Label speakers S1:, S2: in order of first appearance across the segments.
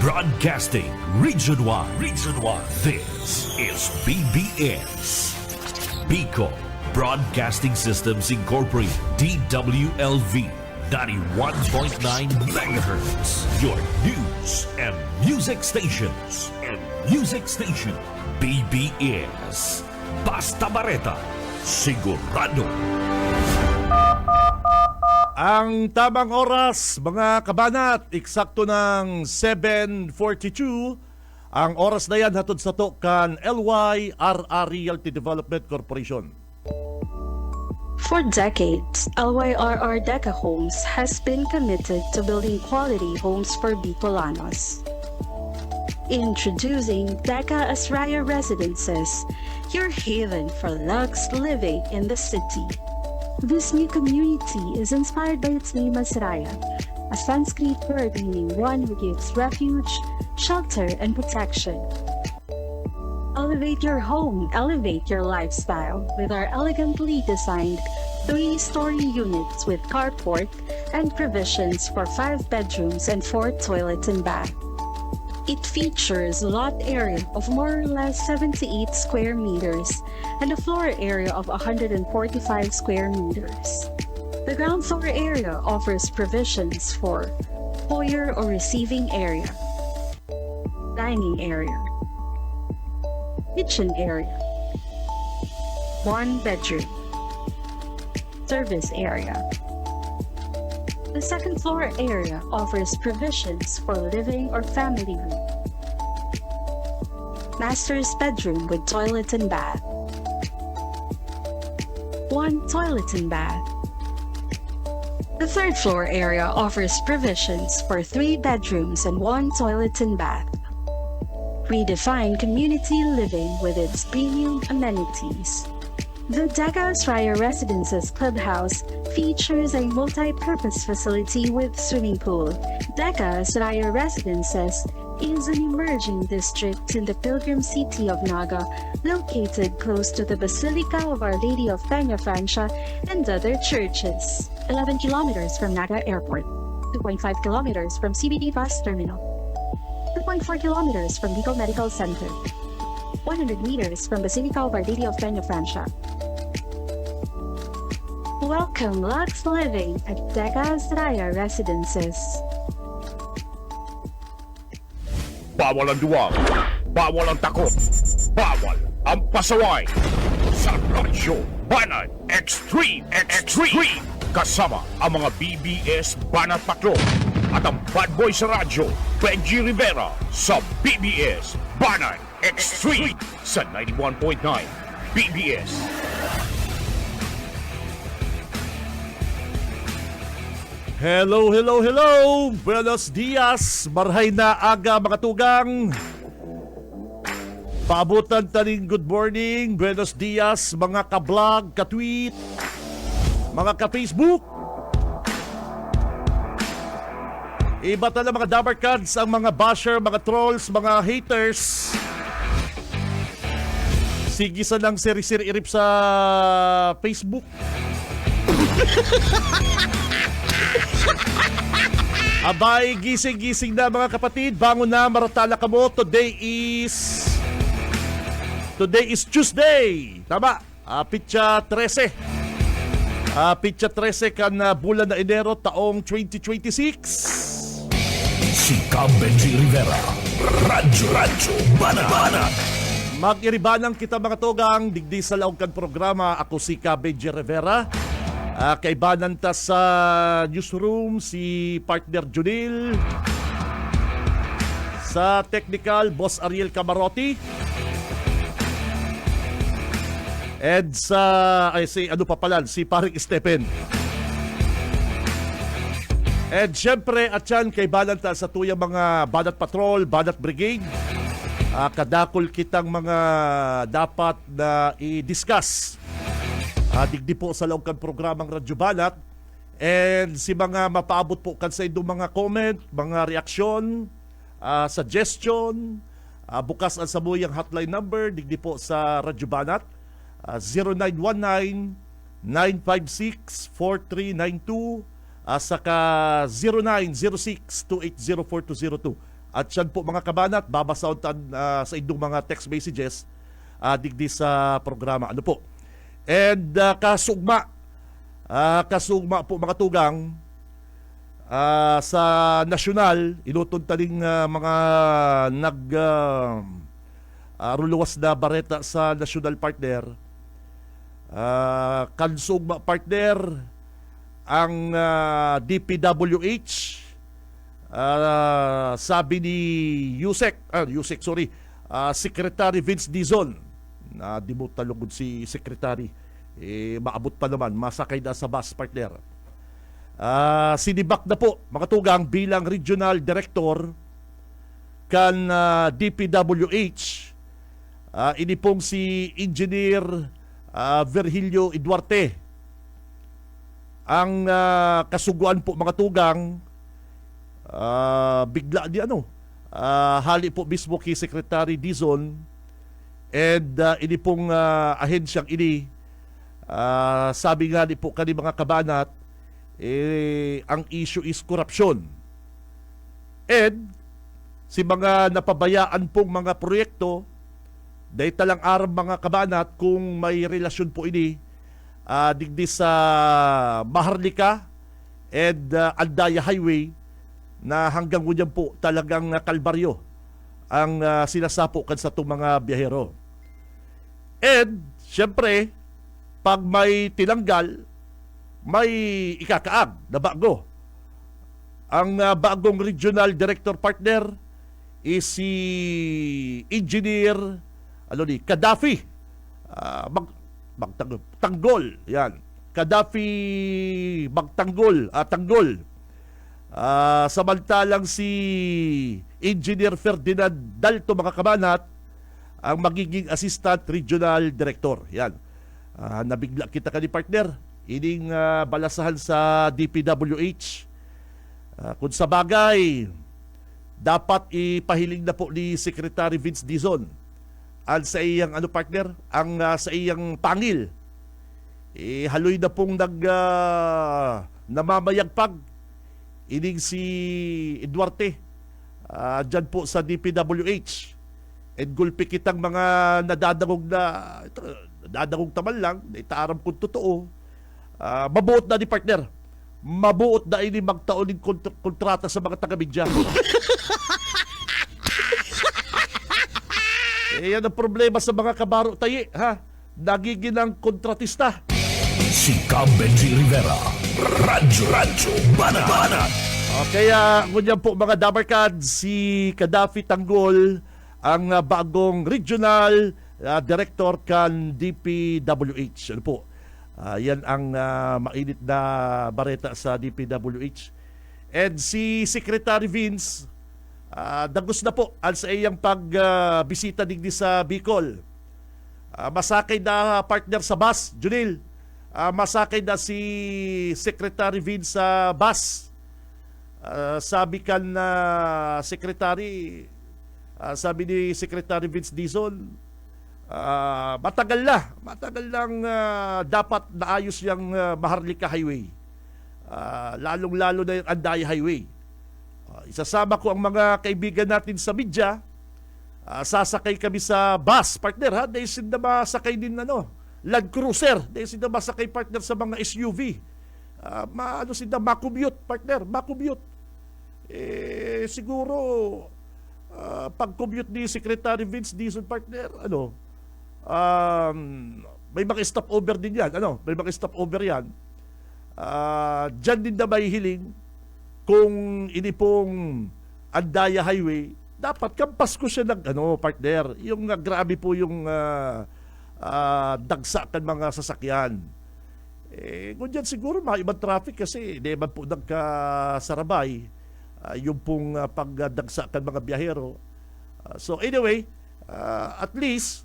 S1: Broadcasting Region 1. Region 1. This is BBS. Bicol Broadcasting Systems Incorporated. DWLV. 91.9 megahertz. Your news and music stations. BBS. Basta Bareta. Sigurado.
S2: Ang tamang oras, mga kabanat, eksakto ng 7:42. Ang oras na yan hatod sa to kan LYRR Realty Development Corporation.
S3: For decades, LYRR Deca Homes has been committed to building quality homes for Bicolanos. Introducing Deca Asraya Residences, your haven for luxe living in the city. This new community is inspired by its name Asraya, a Sanskrit word meaning one who gives refuge, shelter, and protection. Elevate your home, elevate your lifestyle with our elegantly designed 3-story units with carport and provisions for 5 bedrooms and 4 toilets and bath. It features a lot area of more or less 78 square meters and a floor area of 145 square meters. The ground floor area offers provisions for foyer or receiving area, dining area, kitchen area, 1 bedroom, service area. The second floor area offers provisions for living or family room, master's bedroom with toilet and bath, 1 toilet and bath. The third floor area offers provisions for 3 bedrooms and 1 toilet and bath. Redefine community living with its premium amenities. The Deca Asraya Residences Clubhouse features a multi-purpose facility with swimming pool. Deca Asraya Residences is an emerging district in the pilgrim city of Naga, located close to the Basilica of Our Lady of Peña Francia and other churches. 11 kilometers from Naga Airport, 2.5 kilometers from CBD Bus Terminal, 2.4 kilometers from Bicol Medical Center, 100 meters from Basilica of Our Lady of Peña Francia. Welcome Lux Living at Deca Asraya Residences.
S4: Bawal ang duwag, bawal ang takot, bawal ang pasaway. Sa Radyo Banat Extreme kasama ang mga BBS Banat Patrol at ang bad boy sa radyo, Benji Rivera sa BBS Banat Extreme sa 91.9 BBS.
S2: Hello! Buenos dias! Marhay na aga mga tugang! Paabutan taning good morning, buenos dias mga ka-vlog, ka-tweet, mga ka-Facebook. Iba na mga dabarkads, ang mga basher, mga trolls, mga haters. Sige sa nang siri-siri-irip sa Facebook. Abay, gising-gising na mga kapatid. Bangon na, maratala ka mo. Today is Tuesday. Tama, Pitsa 13. Pitsa 13 kan bulan na Enero taong 2026.
S1: Si Benji Rivera. Radyo Banat.
S2: Mag-iribanang kita mga togang. Digdi sa laog kan programa. Ako si Benji Rivera. Kaibanan ta sa newsroom si partner Junil, sa technical boss Ariel Camarotti, and si paring Stephen. And syempre at yan kaibanan ta sa tuyang mga Banat Patrol, Banat Brigade. Kadakol kitang mga dapat na i-discuss digdi po sa loob kan programang Radyo Banat, and si mga mapaabot po kan sa indong mga comment, mga reaksyon, suggestion, bukas ang sabuyang hotline number digdi po sa Radyo Banat, 0919-956-4392, saka 0906-280-4202. At yan po mga kabanat, babasauntan sa inyong mga text messages digdi sa programa. Ano po? And kasugma po mga tugang sa nasyonal, inutuntaling mga ruluwas na bareta sa nasyonal partner. Kansugma partner ang DPWH. Sabi ni Secretary Vince Dizon, na di mo talugod si Secretary, maabot pa naman, masakay na sa bus partner. Sinibak na po mga tugang bilang Regional Director kan DPWH. Ini pong si Engineer Virgilio Eduarte. Ang kasuguan po mga tugang, bigla di hali po mismo kay Secretary Dizon. And ini pong ahensyang ini, sabi nga ni po kani mga kabanat, ang issue is corruption. And si mga napabayaan pong mga proyekto, dahil talang araw mga kabanat, kung may relasyon po ini digdi sa Maharlika and Aldaya Highway, na hanggang ngunyan po talagang kalbaryo ang sinasapukan sa itong mga biyahero. And syempre, pag may tinanggal, may ikakaag na bago. Ang bagong regional director partner is si Engineer Gaddafi Tanggol. Yan. Gaddafi Tanggol. Samantalang si Engineer Ferdinand Dalto mga kabanat ang magiging Assistant Regional Director. Yan. Nabigla kita ka ni partner. Ining balasahan sa DPWH. Kung sa bagay, dapat ipahiling na po ni Secretary Vince Dizon ang sa iyang partner, ang sa iyang pangil. Haloy na pong namamayagpag ining si Eduarte dyan po sa DPWH. And gulpi kitang mga nadadangog taman lang, itaaram kung totoo. Mabuot na ni partner. Mabuot na ini magtaon ng kontrata sa mga taga-media. Yan ang problema sa mga kabaro tayo, ha? Nagiging ang kontratista.
S1: Si Cam Benji Rivera, Radyo Banat.
S2: Kaya ngunyan po mga Dabarkads, si Gaddafi Tanggol ang bagong regional director kan DPWH. Ano po? Yan ang mainit na bareta sa DPWH. And si Secretary Vince, dagos na po al sa iyang pagbisita digdi sa Bicol. Masakay na partner sa bus, Junil. Masakay na si Secretary Vince sa bus. Sabi kan Secretary, sabi ni Secretary Vince Dizon, matagal lang dapat naayos yung Maharlika Highway. Lalong-lalo na yung Aldaya Highway. Isasama ko ang mga kaibigan natin sa media. Sasakay kami sa bus, partner, ha? Dahil sinda masakay din Land Cruiser. Dahil sinda masakay, partner, sa mga SUV. Sinda makommute, partner, makommute. Siguro, pag-commute ni Secretary Vince Dizon, partner, may mga stopover din yan. May mga stopover yan. Diyan din na may hiling kung ini pong Aldaya Highway, dapat kampas ko siya partner. Yung grabe po yung dagsa kan mga sasakyan. Kung dyan siguro mga ibang traffic kasi di ba po nagkasarabay yung pong pagdagsa kan mga biyahero. So anyway, at least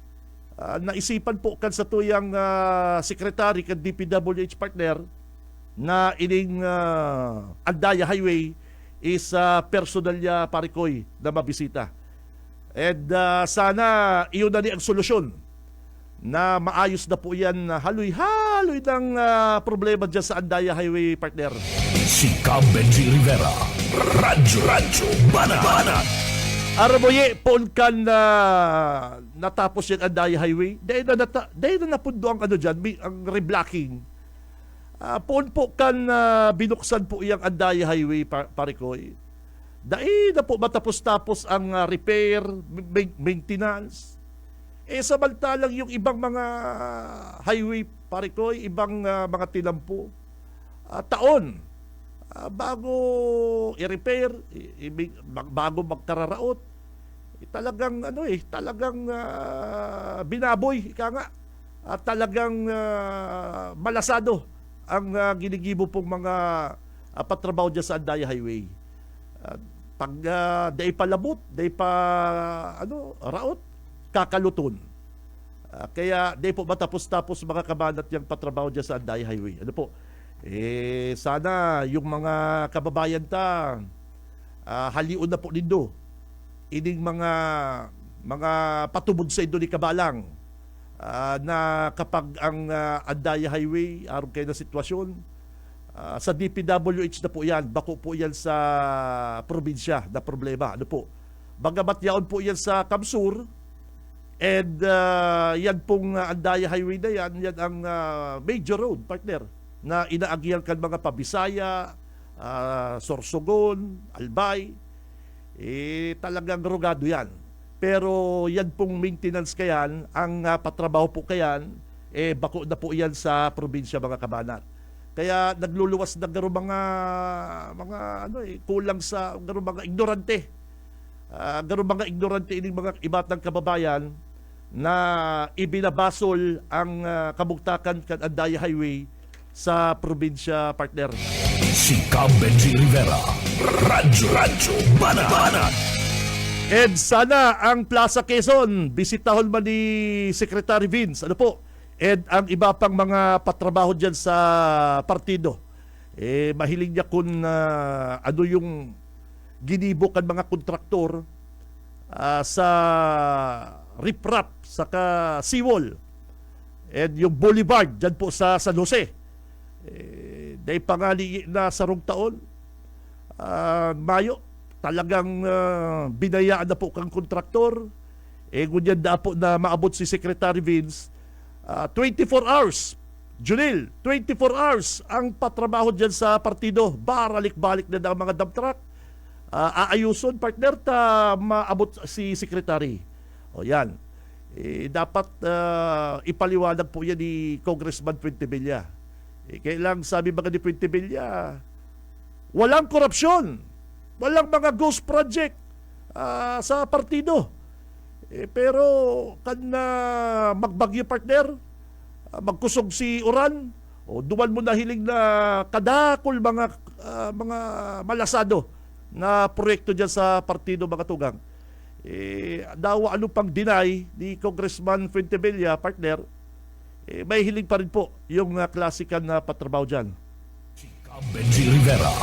S2: naisipan po kan sa tuyang secretary kan DPWH partner na ining Aldaya Highway is personal niya parikoy na mabisita. And sana iyon na ni ang solusyon na maayos na po yan, haloy-haloy ng problema dyan sa Aldaya Highway, partner.
S1: Si Cam Benji Rivera, Radyo Banat.
S2: Araboye, poon kan na natapos yan ang Daya Highway. Dahil na napundo ang ano dyan, ang reblocking. Poon po kan binuksan po iyang Andaya Highway, Parikoy. Dahil na po matapos-tapos ang repair, maintenance. Samantalang yung ibang mga highway, Parikoy, ibang mga tinampo, taon, bago i-repair, bago magkararaot, talagang binaboy, ika nga, talagang malasado ang ginigibo pong mga patrabaho dyan sa Andaya Highway. Pag day palabot, day pa raot, kakaluton. Kaya day po matapos-tapos mga kabanat yung patrabaho dyan sa Andaya Highway. Ano po? Sana yung mga kababayan haliun na po nindo ining mga patubod sa indo ni Kabalang, na kapag ang Andaya Highway aron kayo na sitwasyon, sa DPWH na po yan, bako po yan sa probinsya na problema. Ano po? Bagamat yaon po yan sa Kamsur, and yan pong Andaya Highway na yan ang major road, partner, na inaagihan kan mga Pabisaya, Sorsogon, Albay. Talagang rugado yan. Pero yan pong maintenance kayan, ang patrabaho po kayan, bako na po yan sa probinsya, mga kabanat. Kaya nagluluwas na garo mga kulang sa garo mga ignorante. Garo mga ignorante ining mga ibatang kababayan na ibinabasol ang kabugtakan kan Andaya Highway sa probinsya, partner.
S1: Si Cam Benji Rivera, Radyo Banat.
S2: And sana ang Plaza Quezon, bisitahon man ni Secretary Vince, ano po, and ang iba pang mga patrabaho dyan sa partido. Mahiling niya kung ano yung ginibo kan mga kontraktor sa riprap, saka seawall, and yung boulevard dyan po sa San Jose. Dahil pangali na sarong taon, Mayo, talagang binayaan na po kang kontraktor. Ngunyan na po na maabot si Secretary Vince, 24 hours, Junil, 24 hours ang patrabaho dyan sa partido. Baralik-balik na ng mga dump truck. Aayuson, partner, maabot si Secretary. O yan. Dapat ipaliwanag po yan ni Congressman Fuentevilla. Kailang sabi mga ni Fuentevilla, walang korupsyon, walang mga ghost project sa partido. Pero kan magbagyo, partner, magkusog si Uran, o duman mo na hiling na kadakol mga malasado na proyekto dyan sa partido, mga tugang. Daw ano pang deny ni Congressman Fuentevilla, partner, may hiling pa rin po yung klasikan na patrabaho dyan.
S1: Si Cam Benji Rivera,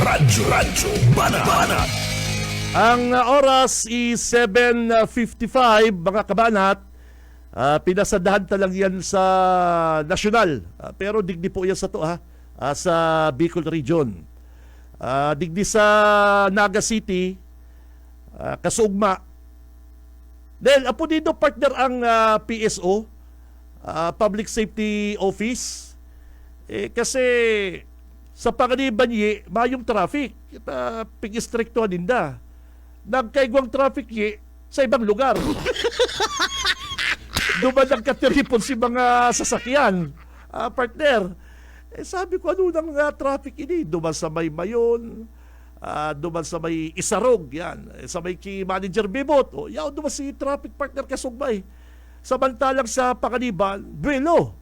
S1: Radyo Banat.
S2: Ang oras is 7:55, mga kabanat. Pinasadahan lang yan sa nasyonal. Pero digdi po yan sa sa Bicol Region. Digdi sa Naga City, Kasugma. Dahil apo dito, partner, ang PSO, Public Safety Office. Kasi sa Panganiban mayong traffic. Ping-istrikto ninda. Nagkaigwang traffic sa ibang lugar. Duman ang katiripon si mga sasakyan, partner. Sabi ko, ano nang traffic ini? Duman sa may Mayon, duman sa may Isarog, yan. Sa may Manager Bibot, duman si traffic, partner, Kasugbay. Samantalang sa Panganiban, Buelo.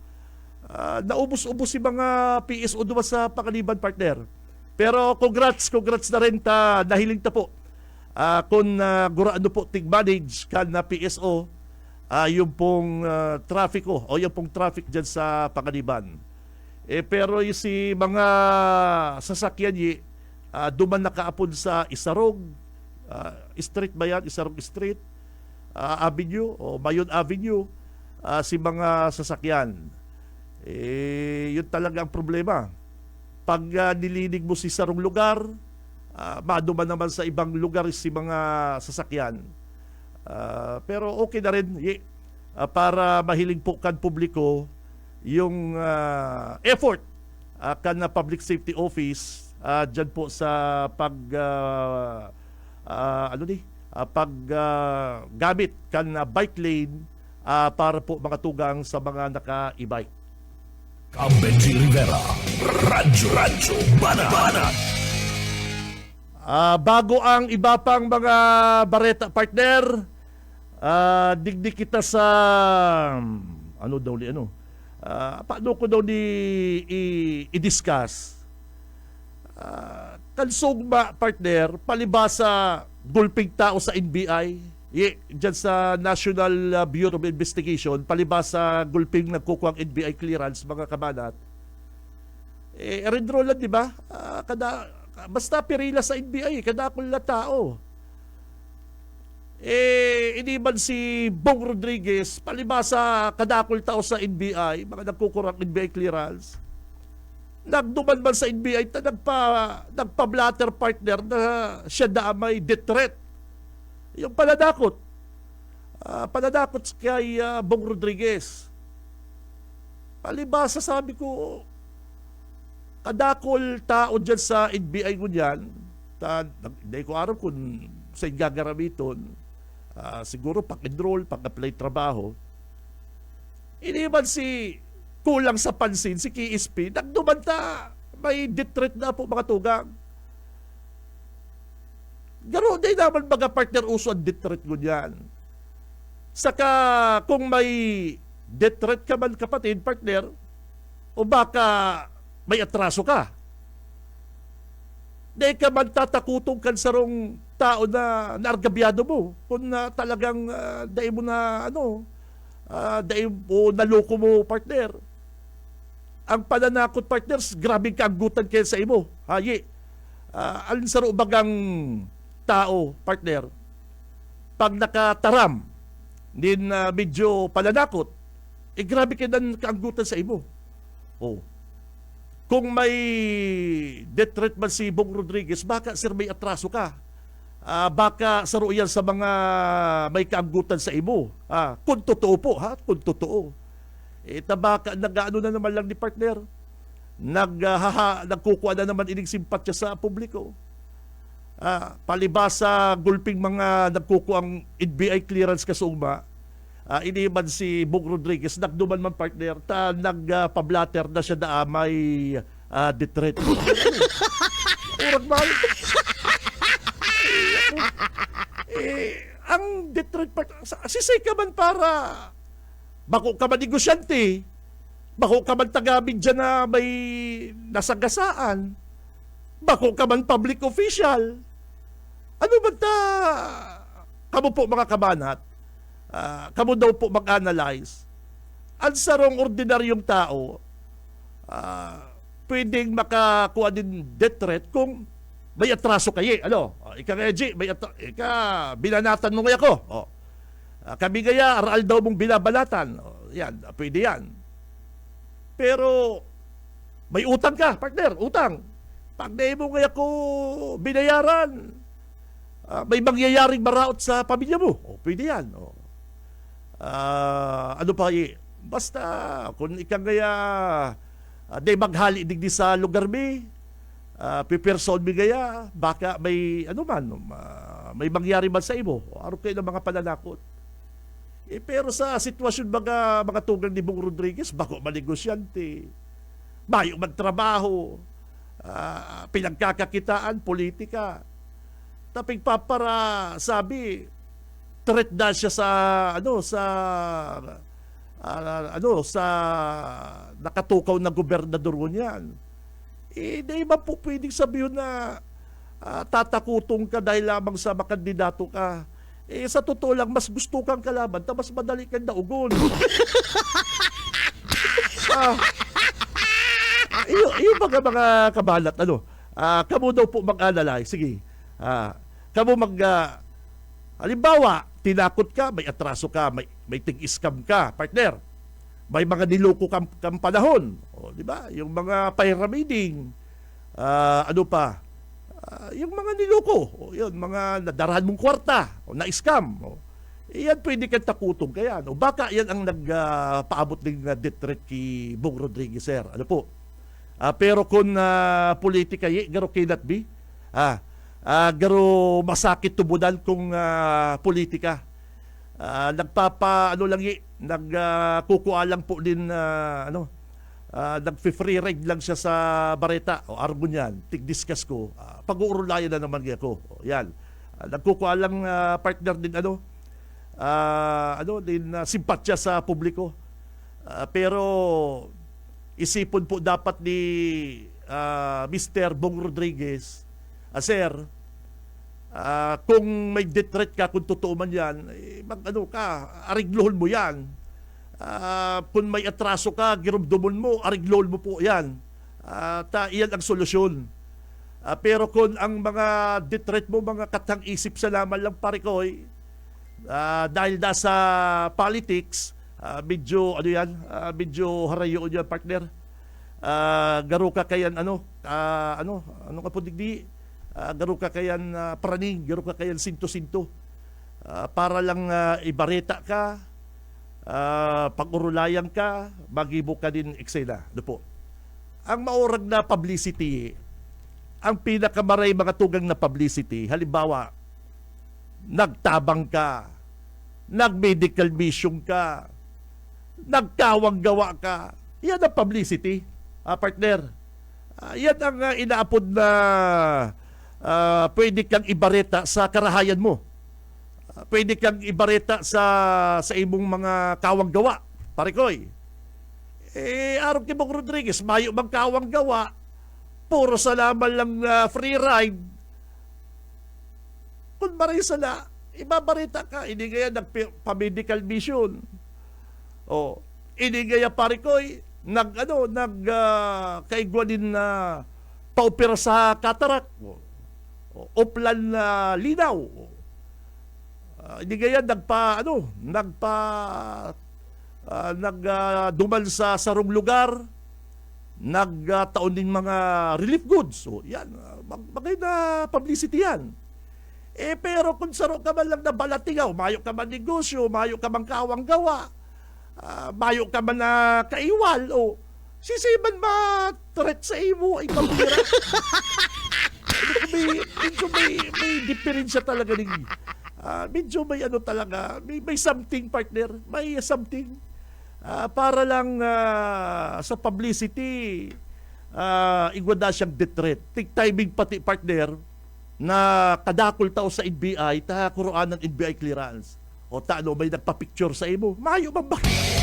S2: Naubos-ubos si mga PSO duman sa Panganiban, partner. Pero congrats na rin nahiling ta po. Kung guraano po tig-manage kan na PSO, yung pong traffic o yung pong traffic dyan sa Panganiban. Pero yung si mga sasakyan duman nakaapon sa Isarog, street ba yan? Isarog Street, Avenue o Mayon Avenue, si mga sasakyan. Yun talaga ang problema. Pag nilinig mo si sarong lugar, maduman naman sa ibang lugar si mga sasakyan. Pero okay na rin para mahiling po kan publiko yung effort kan na Public Safety Office dyan po sa paggamit kan na bike lane para po mga tugang sa mga naka-e-bike.
S1: Benji Rivera, Radyo Banat.
S2: Bago ang iba pang mga bareta partner, digdi kita sa paano ko daw i-discuss kansugma partner palibasa gulping tao sa NBI dyan sa National Bureau of Investigation palibasa gulping nagkukuha ang NBI clearance mga kabanat erindrolan di ba basta pirila sa NBI kadakol na tao iniban si Bong Rodriguez palibasa kadakol tao sa NBI mga nagkukurang NBI clearance nagduman man sa NBI nagpa-blatter partner na siya na may death threat yung panadakot kay Bong Rodriguez palibasa sabi ko kadakol tao dyan sa NBI ngunyan hindi ko aram kung sa gagaramiton siguro pag-enroll, pag-apply trabaho iniban si kulang sa pansin si KSP nagdumanta may death threat na po mga tugang garo din naman mga partner uso ang death threat ngunyan saka kung may death threat ka man kapatid partner o baka may atraso ka di ka man tatakutong kan sarong tao na naargabyado mo kung talagang dahil mo na dahil mo naloko mo partner ang pananakot partners grabing kaagutan kayo sa imo alin saro bagang tao partner pag nakataram din medyo pananakot grabe kayo ng kaagutan sa imo kung may death threat man si Bong Rodriguez baka sir may atraso ka baka saro yan sa mga may kaagutan sa imo kung totoo po kung totoo baka nag-ano na naman lang ni partner nagkukuha na naman ining simpatya sa publiko palibasa gulping mga nagkukuha ang NBI clearance kasugma iniman si Bong Rodriguez nagduman man partner nagpa-blatter na siya na may death threat urag man ang death threat partner sisay ka man para bako ka man negosyante bako ka man tagamid dyan na may nasagasaan bako ka man public official ano ba kamo po mga kabanat kamo daw po mag-analyze ang sarong ordinaryong tao pwedeng makakuha din death threat kung may atraso kayo ika Reggie binanatan mo kaya ko kami kaya aral daw mong binabalatan yan pwede yan pero may utang ka partner utang pag di mo kaya ko binayaran may mangyayaring maraot sa pamilya mo pwede yan ano pa basta kung ikang gaya di maghali digdi sa lugar mi piperson mi gaya baka may may mangyari man sa imo araw kayo ng mga pananakot pero sa sitwasyon mga tugang ni Bong Rodriguez bako manegosyante mayo magtrabaho pinagkakakitaan politika taping papara sabi threat na siya sa nakatukaw na gobernador niyan di ba po pwedeng sabihin na tatakutong ka dahil lamang sa makandidato ka sa totoo lang mas gusto kang kalaban mas madali kang naugon iyo mga kabalat kamo daw po mag-analyze sige kamo halimbawa, tinakot ka, may atraso ka, may tig-scam ka, partner. May mga niloko kang panahon. Di ba? Yung mga pyramiding, yung mga niloko, yun, mga nadarahan mong kwarta, o na-scam, yan pwede kang takutong kaya. Baka yan ang nagpaabot ng death threat kay Bong Rodriguez, sir. Ano po? Pero kung politika, garo cannot be. Garo masakit tubudan kung politika. Nagkukuha lang po din, nag-free ride lang siya sa bareta. O argon yan, tig-discuss ko. Pag-uurulayan na naman ako. Yan. Nagkukuha lang partner din, simpatya sa publiko. Pero isipon po dapat ni Mr. Bong Rodriguez, sir, kung may death threat ka, kung totoo man yan, ariglohon mo yan. Kung may atraso ka, girumdumon mo, ariglohon mo po yan. Iyan ang solusyon. Pero kung ang mga death threat mo, mga katang isip sa laman lang, parikoy, dahil nasa politics, medyo harayo niya, partner. Garo ka kayan ano ka po digdi, garo ka kayan praning, garo ka kayan sinto-sinto, para lang ibareta ka, pag-urulayan ka, magibo ka din eksena. Ano po? Ang maurag na publicity, ang pinakamaray mga tugang na publicity, halimbawa, nagtabang ka, nag-medical mission ka, nagkawang gawa ka, yan ang publicity, partner. Yan ang inaapod na pwede kang ibareta sa karahayan mo. Pwede kang ibareta sa imong mga kawang gawa, parikoy. Araw kay Bong Rodriguez, mayo bang kawang gawa, puro salaman lang free ride. Kung maray sala, ibabarita ka, hindi kaya nagpa-medical mission. Hindi kaya parikoy, kaigwa din na paupira sa katarak. Oplan na linaw. Hindi kaya dumal sa sarong lugar, nagtaon din mga relief goods. Yan, bagay na publicity yan. Pero kung saro ka man lang na balatigaw, mayo ka man negosyo, mayo ka man kawang gawa, mayo ka man na kaiwal, sisiman ma-threat sa imo, ay pambira. may diferensya talaga ng medyo may talaga, may something, partner, may something. Para lang sa publicity, igwada siyang death threat. Take timing pati, partner, na kadakol tao sa NBI, kuruan ng NBI clearance. May nagpa-picture sa imo. Mayo bang ba?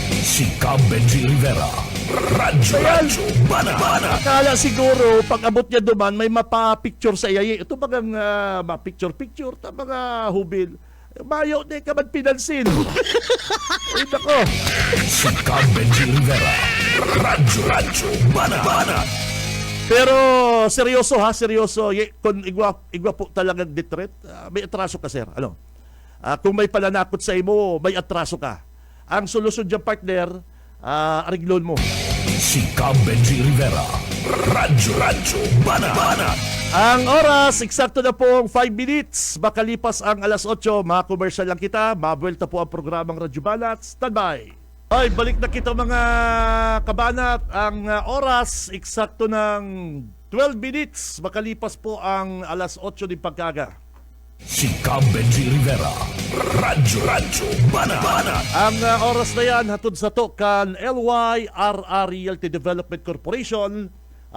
S1: Si Cam Benji Rivera, Radyo Bana.
S2: Akala siguro, pag abot niya duman, may mapa-picture sa iya. Ito bagang ma-picture-picture, mga hubil. Mayo, di ka man pinansin. Ay, nako.
S1: Si Cam Benji Rivera, Radyo Bana.
S2: Pero seryoso, kung igwa po talagang death threat, may atraso ka, sir. Kung may pananakot sa imo, may atraso ka. Ang solusyon dyan, partner, ariglon mo.
S1: Si Cam Benji Rivera, Radyo Bana.
S2: Ang oras, eksakto na pong 5 minutes. Makalipas ang alas 8, mga-commercial lang kita. Mabuelta po ang programang Radyo Banat. Standby. Ay, balik na kita mga kabanat. Ang oras, eksakto ng 12 minutes. Makalipas po ang alas 8 din pagkaga.
S1: Si Cam Benji Rivera, Radyo Bana.
S2: Ang oras na yan, hatod sa to kan LYRR Realty Development Corporation,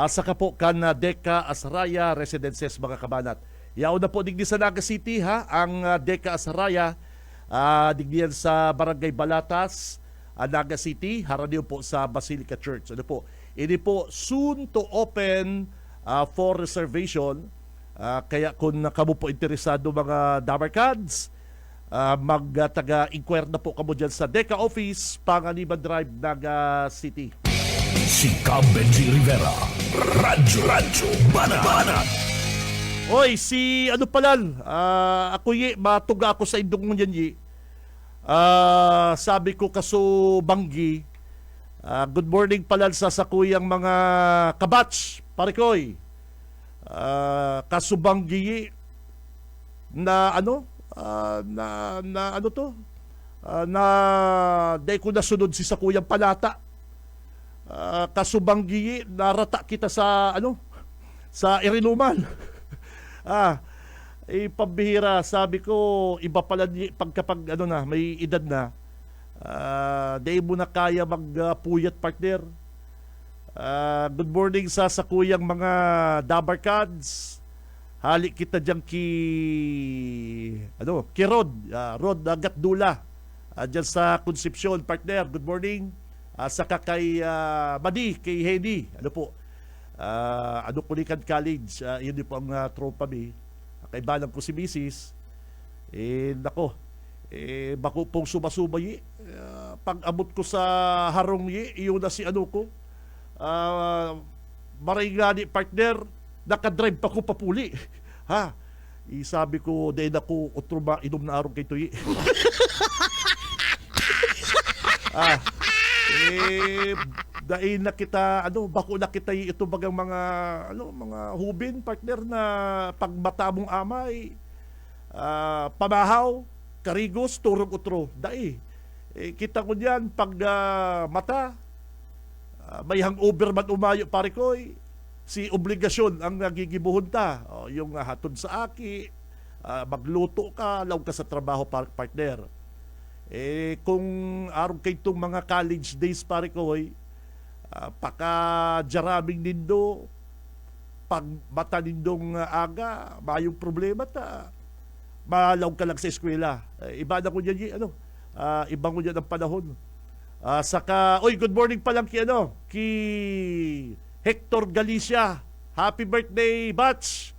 S2: saka po kan Deca Asaraya Residences, mga kabanat. Yaw na po digdi sa Naga City, ang Deca Asaraya, digdiyan sa Barangay Balatas, Naga City, haraniyo po sa Basilica Church. Ini po soon to open for reservation. Kaya kung kamo po interesado mga Damarcads, mag-taga-inquire na po kamo dyan sa Deca Office, Panganiban Drive, Naga City.
S1: Si Cam Benji Rivera, Radyo Bana.
S2: Oy, si ako matuga ako sa indong mo yan sabi ko kaso Banggi, good morning pala sa sakuyang mga kabatch, parikoy. kasubanggi na ano, na ano to, na day ko nasunod si Sakuyang Panata. Kasubanggi, narata kita sa ano, sa Irinuman. Pambihira, sabi ko, iba pala pagkapag ano na, may edad na, day mo na kaya magpuyat, partner. Good morning sa Sakuyang mga Dabarkads. Halik kita dyan ki Rod, Rod Gatdula, dyan sa Concepcion, partner. Good morning. Saka kay Madi, kay Hedy, Kulikan College, yun din po ang tropa mi. Kaibalan ko si Mrs. Bako pong sumasubay. Pag abot ko sa harong iyon na si ko. Maray partner, nakadrive pa ko papuli. Sabi ko, dahil ako utruma inom na araw kay Tuy. Dahil na kita, bako na kita ito bagang mga hubin, partner, na pagmata mong amay, pamahaw, karigos, turong utro. Dahil, kita ko diyan pag mata, may hangover man umayo, pare ko, si obligasyon ang nagigibuhon ta. Yung hatod sa aki, magluto ka, law ka sa trabaho, partner. Kung araw kay itong mga college days, pare ko, paka-jaraming nindo, pag mata nindong aga, mayong problema ta, malaw ka lang sa eskwela. Iba na ko dyan, ibang ko dyan ang panahon. Saka, good morning pa lang ki Hector Galicia. Happy birthday, Batch.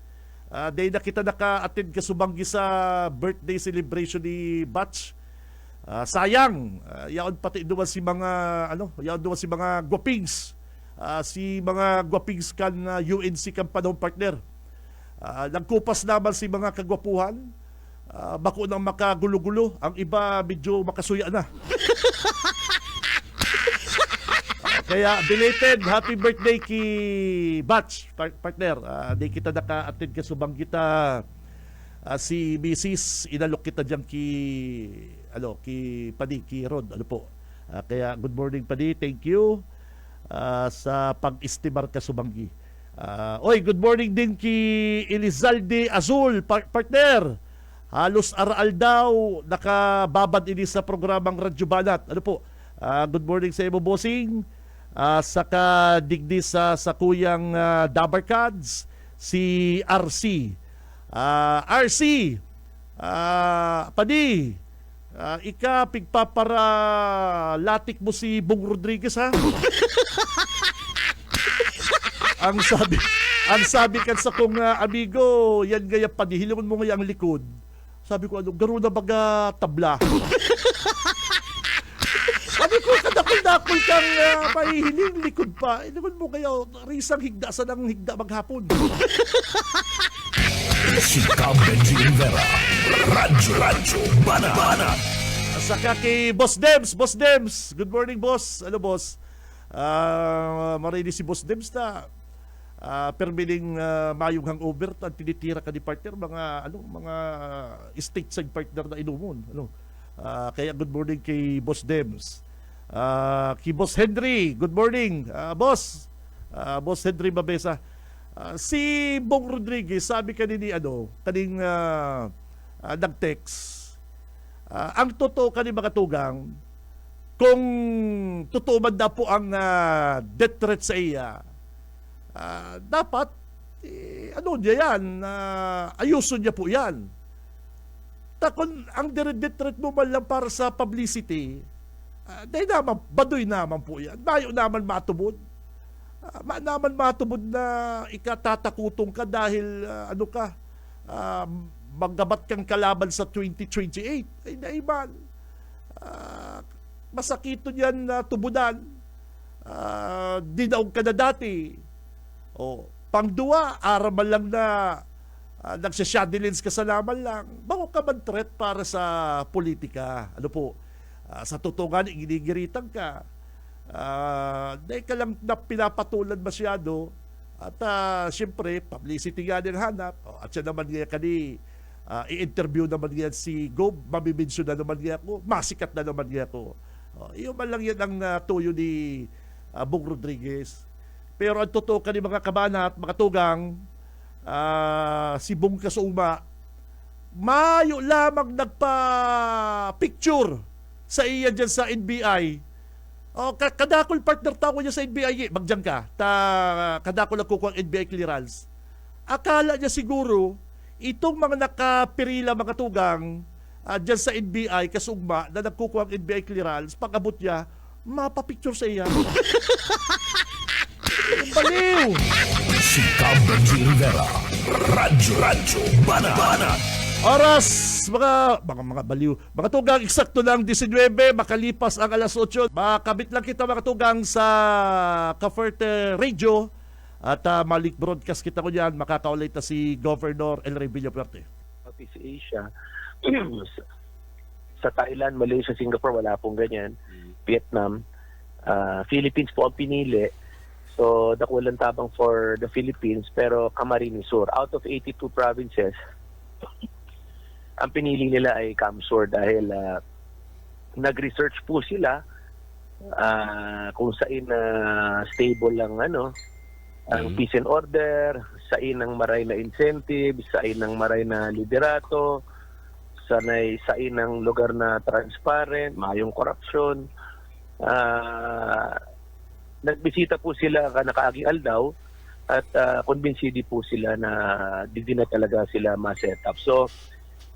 S2: Day na kita naka-attend kasubanggi sa birthday celebration ni Batch. Sayang, yaon pati duman si mga gwapings. Si mga gwapings kan UNC kan panahon, partner. Nagkupas naman si mga kagwapuhan. Bako nang makagulo-gulo. Ang iba medyo makasuya na. Kaya belated happy birthday ki Batch, partner. Di kita naka-attend kasubang kita. Si Mrs. inalok kita diyan ki Padi, ki Rod, kaya good morning, Padi, thank you sa pag-istimar kasubanggi. Good morning din ki Elizalde Azul, partner. Halos araal daw nakababad ini sa programang Radyo Banat. Good morning sa iyo, bossing. Saka digdi sa Sakuyang Dabarkads, si RC. RC, Padi, pigpapara latik mo si Bong Rodriguez, ha? ang sabi kan sa kong amigo, yan gaya, Padi, hilingon mo nga ang likod. Sabi ko, garo na baga tabla. Sabi ko, kadakol-dakol kang mahihiling likod pa. Hilingon mo kayo, risang higda sa nang higda maghapon.
S1: Sika Benji Rivera, Radyo Banat.
S2: Saka kay Boss Dems. Good morning, boss. Boss? Marinig si Boss Dems na permiling mayong hangover at tinitira ka ni partner mga stateside partner na inumon. Kaya good morning kay Boss Dems. Kay Boss Henry, good morning. Boss Henry Mabesa. Si Bong Rodriguez, sabi kanini nag-text. Ang totoo kanini mga tugang, kung totoo man na po ang death threat sa iya, dapat niya yan, ayuso niya po yan. Kung ang death threat mo man lang para sa publicity, dahil naman, baduy naman po yan. Bayo naman matubod. Naman matubod na ikatatakutong ka dahil magabat kang kalaban sa 2028. Ay naiman. Masakito yan na tubudan. Dinaog ka na dati. Pangduwa, araman lang na nagsashadilins ka sa naman lang. Bago ka man threat para sa politika. Sa totoo nga, ginigiritan ka. Dahil ka lang na pinapatulan masyado, At siyempre, publicity nga din hanap. At siya naman niya i-interview naman niya si Gob, mabibensyon na naman niya ako, masikat na naman niya ako. Iyon man lang yan ang tuyo ni Bong Rodriguez. Pero ang totoo ka ni mga kabanat, mga tugang, si Bong Kasuma, mayo lamang nagpa-picture sa iya dyan sa NBI. Kadakol partner tao niya sa NBI, magdiyan ka, kadakol ang kukuha ang NBI clearance. Akala niya siguro, itong mga nakapirila mga tugang dyan sa NBI, kasugma, na nagkukuha ang NBI clearance, pag-abot niya, mapapicture sa iya. Baliw!
S1: Si Cab Benji Rivera. Radyo Banat.
S2: Oras, mga baliw. Mga tugang, eksakto lang 19, makalipas ang alas 8. Makabit lang kita mga tugang sa Caferte Radio at malik broadcast kita ko dyan. Makakaulit na si Governor El Rey Villafuerte.
S5: Southeast Asia, sa Thailand, Malaysia, Singapore, wala pong ganyan. Vietnam, Philippines po ang pinili. So, dakulang tabang for the Philippines, pero Camarines Sur. Out of 82 provinces, ang pinili nila ay Camsur dahil nag-research po sila kung saan stable lang ang peace and order, saan ang maray na incentive, saan ang maray na liderato, saan ang lugar na transparent, mayong korupsyon. Nagbisita po sila nakaaging aldaw at convinced po sila na di na talaga sila ma-set up. So,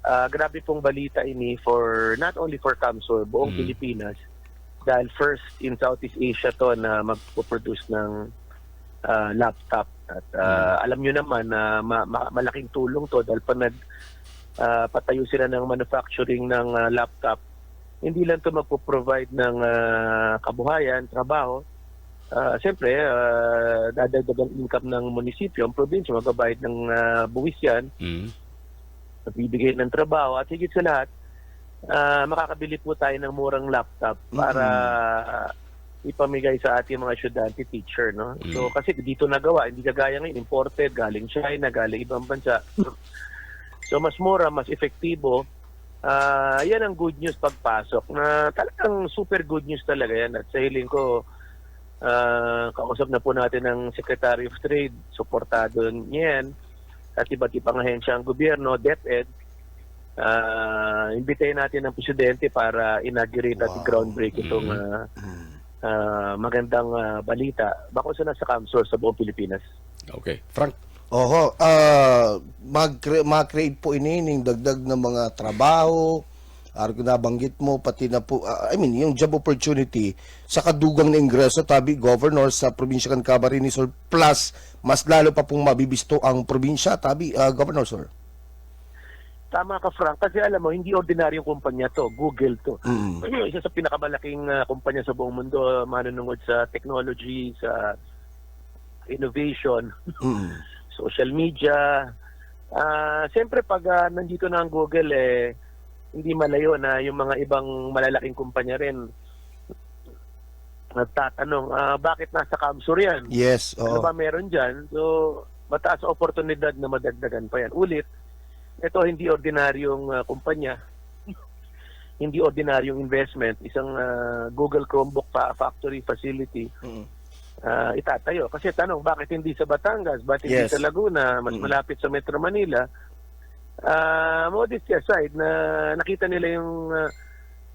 S5: grabe pong balita ini for not only for Camsur, buong Pilipinas, dahil first in Southeast Asia to na magpo-produce ng laptop. At alam nyo naman na malaking tulong to dahil pa patayo sila ng manufacturing ng laptop. Hindi lang to magpo-provide ng kabuhayan, trabaho. Siyempre, dadagdagan income ng munisipyo, ang probinsya, magbabayad ng buwis yan. Nagbibigay ng trabaho at higit sa lahat, makakabili po tayo ng murang laptop para ipamigay sa ating mga estudyante teacher, no? So kasi dito nagawa, hindi kagaya ngayon, imported, galing China, galing ibang bansa. So mas mura, mas efektibo. Yan ang good news pagpasok, na talagang super good news talaga yan. At sa hiling ko, kausap na po natin ng Secretary of Trade, suportado niya yan, at iba't ibang ahensya ang gobyerno, DepEd. Imbitahin natin ang presidente para inaugurate at groundbreak itong magandang balita. Bako sa nasa Camsur sa buong Pilipinas.
S4: Okay. Frank?
S6: Oho, mag-create po inining dagdag ng mga trabaho, nabanggit mo, pati na po, yung job opportunity sa kadugang na ingreso, tabi, Governor, sa probinsya kan Camarines Sur, plus, mas lalo pa pong mabibisto ang probinsya, tabi, Governor, sir.
S5: Tama ka, Frank, kasi alam mo, hindi ordinaryong kumpanya to, Google to. Isa sa pinakamalaking kumpanya sa buong mundo, manunungod sa technology, sa innovation, social media. Siyempre, pag nandito na ang Google, hindi malayo na yung mga ibang malalaking kumpanya rin nagtatanong, bakit nasa Camsur yan?
S6: Yes.
S5: Ano ba meron dyan? So, mataas ang oportunidad na madagdagan pa yan. Ulit, ito hindi ordinaryong kumpanya. Hindi ordinaryong investment. Isang Google Chromebook factory facility itatayo. Kasi tanong, bakit hindi sa Batangas? Bakit hindi sa Laguna? Mas malapit sa Metro Manila. Modesty aside, na nakita nila yung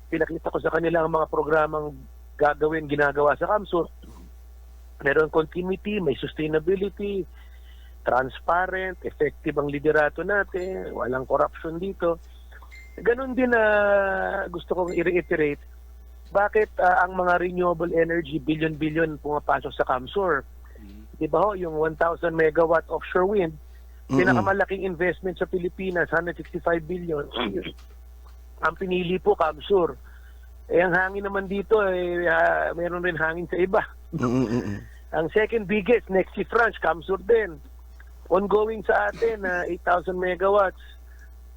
S5: pinakita ko sa kanila ang mga programang ginagawa sa Camsur. Meron continuity, may sustainability, transparent, effective ang liderato natin, walang corruption dito. Ganon din na gusto kong i-reiterate, bakit ang mga renewable energy, billion-billion pumapasok sa Camsur? Diba ho, yung 1,000 megawatt offshore wind, pinakamalaking investment sa Pilipinas, 165 billion. Ang pinili po, Camsur. Ang hangin naman dito, mayroon rin hangin sa iba. Ang second biggest, next si France, Camsur din. Ongoing sa atin, 8,000 megawatts.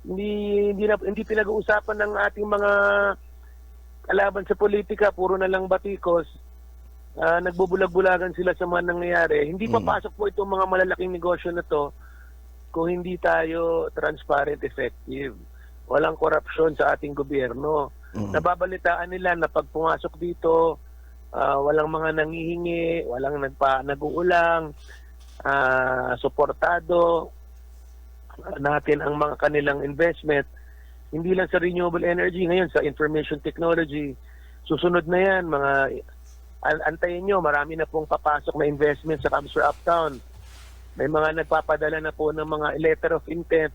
S5: Hindi pinag-uusapan ng ating mga kalaban sa politika, puro na lang batikos. nagbubulag-bulagan sila sa mga nangyayari. Hindi papasok po itong mga malalaking negosyo na to kung hindi tayo transparent, effective. Walang korupsyon sa ating gobyerno. Nababalitaan nila na pag pumasok dito, walang mga nangihingi, walang nag-uulang, suportado natin ang mga kanilang investment. Hindi lang sa renewable energy, ngayon sa information technology. Susunod na yan, antayin nyo, marami na pong papasok na investment sa Camsur Uptown. May mga nagpapadala na po ng mga letter of intent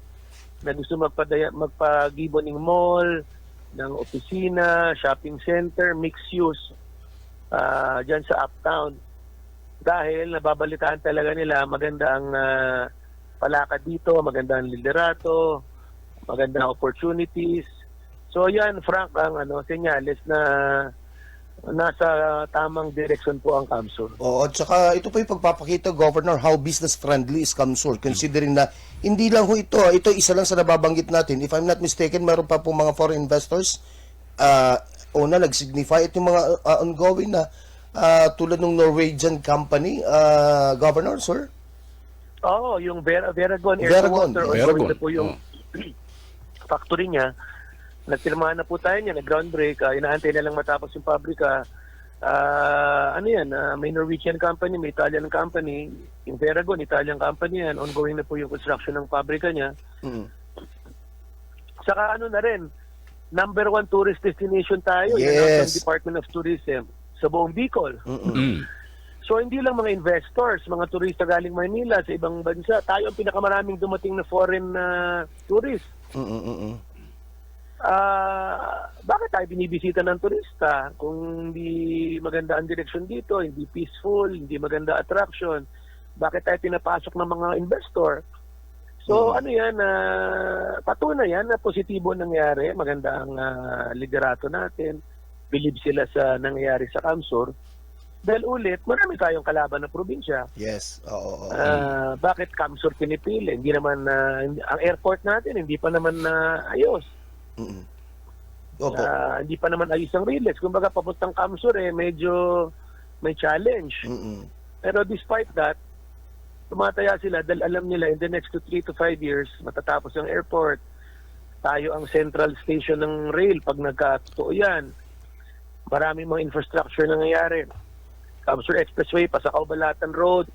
S5: na gusto magpag-giboning mall, ng opisina, shopping center, mixed use dyan sa Uptown. Dahil nababalitaan talaga nila maganda ang palakad dito, maganda ang liderato, maganda ang opportunities. So yan, Frank, ang senyales na nasa tamang direksyon po ang Camsur.
S6: Oo, at saka ito po yung pagpapakita, Governor, how business-friendly is Camsur, considering na hindi lang ho ito isa lang sa nababanggit natin. If I'm not mistaken, meron pa po mga foreign investors nag-signify. Ito yung mga ongoing na tulad ng Norwegian company, Governor, sir?
S5: Oo, yung Veragon
S6: Veragon.
S5: Air to Water,
S4: Veragon.
S5: po yung factory niya. Nagpirmahan na po tayo niya, nag-ground break, inaantay na lang matapos yung pabrika. May Norwegian company, may Italian company, yung Veragon, Italian company yan, ongoing na po yung construction ng pabrika niya. Saka na rin, number 1 tourist destination tayo,
S6: Yes.
S5: ng Department of Tourism, sa buong Bicol. So hindi lang mga investors, mga turista galing Manila sa ibang bansa, tayo ang pinakamaraming dumating na foreign tourist. Bakit tayo binibisita ng turista kung hindi maganda ang direksyon dito, hindi peaceful, hindi maganda attraction? Bakit tayo pinapasok ng mga investor? So patunay yan na positibo nangyari, maganda ang liderato natin, believe sila sa nangyayari sa Camsur. Dahil ulit, marami tayong kalaban ng probinsya.
S6: Yes, oo.
S5: Bakit Camsur pinipili? Hindi naman, ang airport natin, hindi pa naman ayos.
S6: Opo.
S5: Hindi pa naman ayos ang relax. Kumbaga, papuntang Camsur, medyo may challenge. Pero despite that, tumataya sila dahil alam nila in the next 3 to 5 years, matatapos ang airport. Tayo ang central station ng rail pag nagkatotoo yan. Maraming mga infrastructure na nangyayari. Camsur Expressway, Pasakaw-Balatan Road,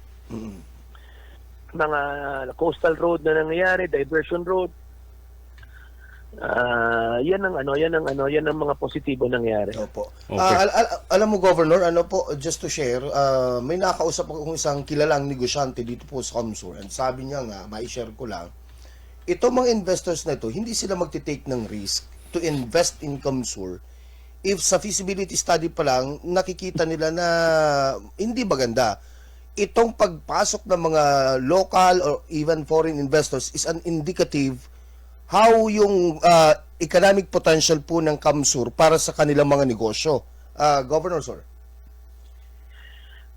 S5: mga coastal road na nangyayari, diversion road. Yan ang mga positibo nangyayari.
S6: Opo.
S4: Okay.
S6: Alam mo, Governor, just to share, may nakausap akong isang kilalang negosyante dito po sa Camsur, and sabi niya nga, mai-share ko lang, itong mga investors na ito, hindi sila magte-take ng risk to invest in Camsur if sa feasibility study pa lang, nakikita nila na hindi maganda. Itong pagpasok ng mga local or even foreign investors is an indicative how yung economic potential po ng Camsur para sa kanilang mga negosyo. Governor, sir.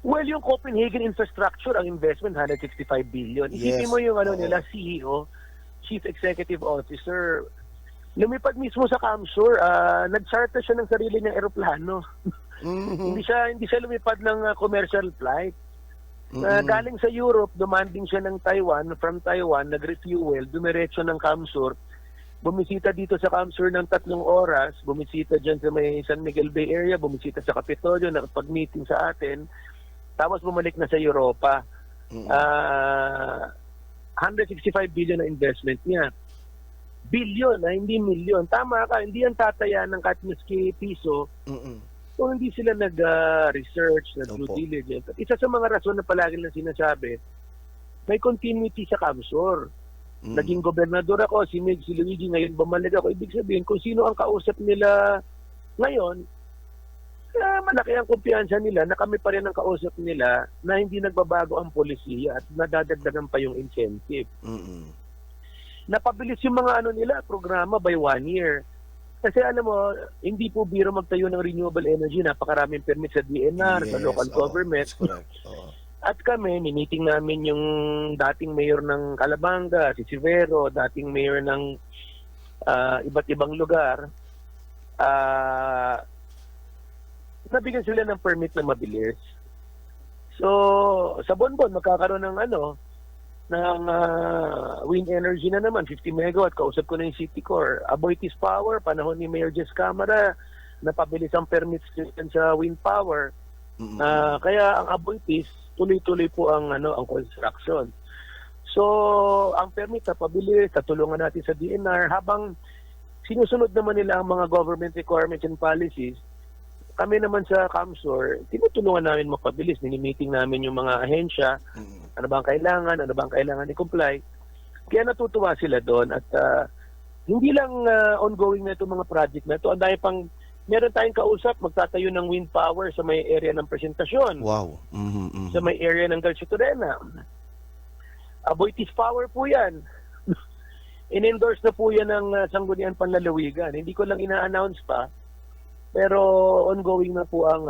S5: Well, yung Copenhagen infrastructure, ang investment, 165 billion. Isipin
S6: Yes.
S5: mo yung
S6: Oo.
S5: nila, CEO, Chief Executive Officer, lumipad mismo sa Camsur, nag-charter siya ng sarili niyang eroplano. Hindi siya lumipad ng commercial flight. Galing sa Europe, demanding siya ng Taiwan, from Taiwan, nag-refuel, dumiretso ng Camsur, bumisita dito sa Camsur ng 3 oras, bumisita dyan sa may San Miguel Bay area, bumisita sa Capitolio, nakapag-meeting sa atin, tapos bumalik na sa Europa. 165 billion na investment niya. Billion, hindi milyon. Tama ka, hindi yan tataya ng kahit maski piso kung hindi sila nag-research, nag-due
S6: Opo.
S5: diligence. At isa sa mga rason na palagi lang sinasabi, may continuity sa Camsur. Naging gobernador ako, si Meg, si Luigi, ngayon bumalik ako. Ibig sabihin, kung sino ang kausap nila ngayon, malaki ang kumpiyansa nila na kami pa rin ang kausap nila na hindi nagbabago ang polisiya at nadadagdagan pa yung incentive. Napabilis yung mga programa by 1 year. Kasi alam mo, hindi po biro magtayo ng renewable energy, napakaraming permit sa DNR, sa local government.
S6: That's correct. Oo.
S5: At kami, miniting namin yung dating mayor ng Calabanga, si Sivero, dating mayor ng iba't ibang lugar. Nabigyan sila ng permit na mabilis. So, sa Bonbon, magkakaroon ng wind energy na naman, 50 megawatt. Kausap ko na yung City Core. Aboitiz Power, panahon ni Mayor Jess Camara, napabilis ang permits din sa wind power. Kaya ang Aboitiz, tuloy-tuloy po ang construction. So, ang permit napabilis, tatulungan natin sa DNR habang sinusunod naman nila ang mga government requirements and policies. Kami naman sa CAMSUR, tinutulungan namin mapabilis. Nini-meeting namin yung mga ahensya, ano bang kailangan i-comply. Kaya natutuwa sila doon at hindi lang ongoing na itong mga project na ito. Ang dahil pang, meron tayong kausap, magtatayo ng wind power sa may area ng presentasyon.
S6: Wow.
S5: Sa may area ng Galcitorena. Aboitiz Power po yan. In-endorse na po yan ng Sangguniang Panlalawigan. Hindi ko lang ina-announce pa. Pero ongoing na po ang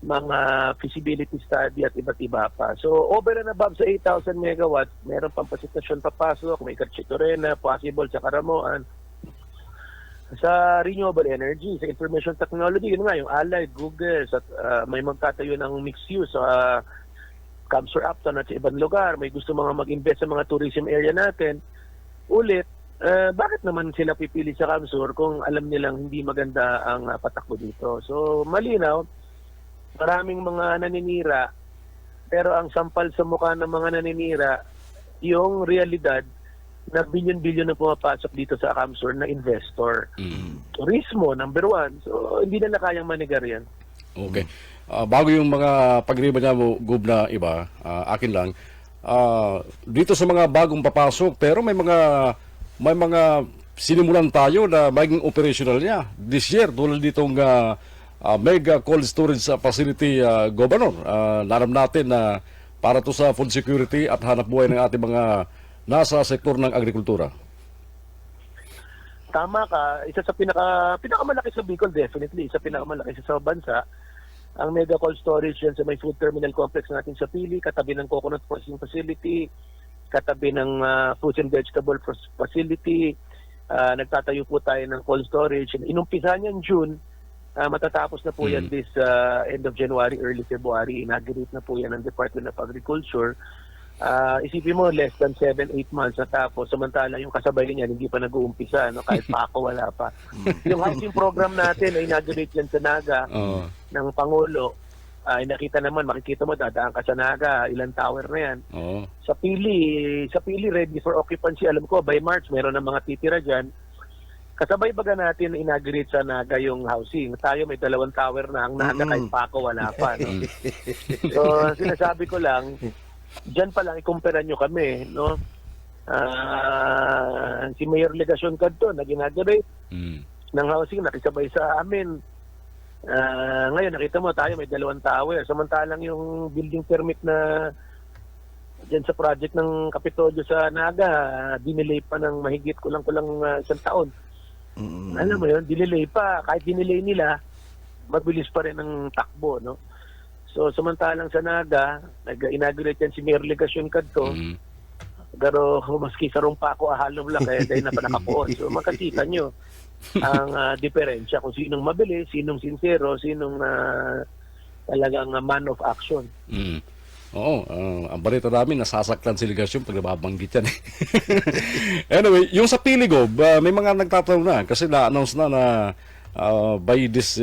S5: mga feasibility study at iba't iba pa. So over and above sa 8,000 megawatts, meron pang pasitasyon papasok, may Galcitorena, possible sa Caramoan. Sa renewable energy, sa information technology, yun nga, yung Allied, Google, may magtatayo ng mixed use sa CAMSUR Upton at sa ibang lugar. May gusto mga mag-invest sa mga tourism area natin. Ulit, bakit naman sila pipili sa CAMSUR kung alam nilang hindi maganda ang patakbo dito? So, malinaw, maraming mga naninira, pero ang sampal sa mukha ng mga naninira, yung realidad na bilyon-bilyon na pumapasok dito sa CAMSUR na investor. Turismo, number one. So, hindi na kayang manigar yan.
S7: Okay. Bago yung mga pagriba niya mo, Gub, na iba, akin lang, dito sa mga bagong papasok, pero may mga sinimulan tayo na maging operational niya this year, tulad ditong mega cold storage facility, Governor. Naram natin na para to sa food security at hanap buhay ng ating mga nasa sektor ng agrikultura.
S5: Tama ka, isa sa pinakamalaki sa Bicol, definitely, isa pinakamalaki sa bansa, ang mega cold storage yan sa may food terminal complex natin sa Pili, katabi ng coconut processing facility, katabi ng fruits and vegetable facility. Nagtatayo po tayo ng cold storage. Inumpisa niyan June, matatapos na po yan this end of January, early February. Inaugurate na po yan ng Department of Agriculture. Isipin mo, less than 7-8 months na tapos. Samantala, yung kasabay niyan, hindi pa nag-uumpisa. No? Kahit pa ako, wala pa. Yung housing program natin, ay inaugurate yan sa Naga ng Pangulo. Nakita naman, makikita mo, dadaan ka sa Naga, ilang tower na yan. Sa Pili, ready for occupancy. Alam ko, by March, meron ng mga titira dyan. Kasabay baga natin na inaugurate sa Naga yung housing. Tayo may 2 tower na. Ang Naga, kahit pa ako, wala pa. No? So, sinasabi ko lang, diyan pa lang ikumpara nyo kami, no? Si Mayor Legacion Cadto, nag-inaugurate ng housing, nakisabay sa amin. Ngayon, nakita mo, tayo may 2 tower. Samantalang yung building permit na diyan sa project ng Kapitolyo sa Naga, dinelay pa ng mahigit kulang isang taon. Alam mo yun, dinelay pa. Kahit dinelay nila, mabilis pa rin ang takbo, no? So, samantalang sa Naga, nag-inaugurate yan si Mayor Legacion Cadto. Pero maski sarong pa ako, ahalom lang, kaya dahil na pa nakapoon. So, makakita nyo ang diferensya kung sinong mabilis, sinong sincero, sinong talagang man of action.
S7: Oo, ang balita namin, nasasaktan si Legacion pag nababanggit yan. Anyway, yung sa Pili, Gob, may mga nagtatanong na kasi na-announce na by this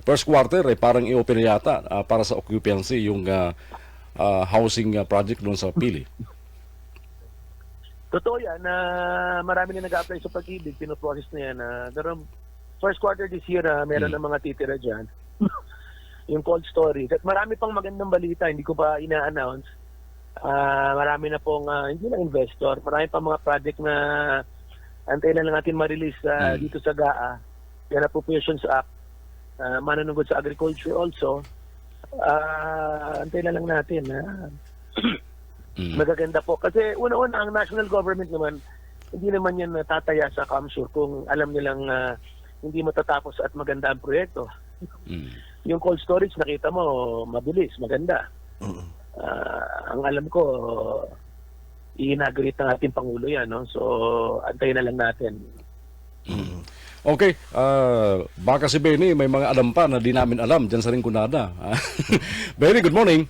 S7: first quarter, parang i-open yata para sa occupancy yung housing project doon sa Pili.
S5: Totoo yan na marami na nag-apply sa Pag-ibig, pinoprocess na yan. Pero first quarter this year, meron na mga titira dyan. Yung cold storage. At marami pang magandang balita, hindi ko pa ina-announce. Marami na pong, hindi lang investor, marami pang mga project na antayin na lang natin ma-release dito sa GAA. Yan Appropriations Act. Manunugod sa agriculture also. Antayin na lang natin. Magaganda po. Kasi una-una, ang national government naman, hindi naman yan tataya sa CAMSUR kung alam nilang hindi matatapos at maganda ang proyekto. Yung cold storage, nakita mo, mabilis, maganda. Ang alam ko, i-inaugurate ng ating Pangulo yan. No? So, antayin na lang natin.
S7: Okay, baka si Benny may mga alam pa na di namin alam dyan sa Rinconada. Benny, good morning.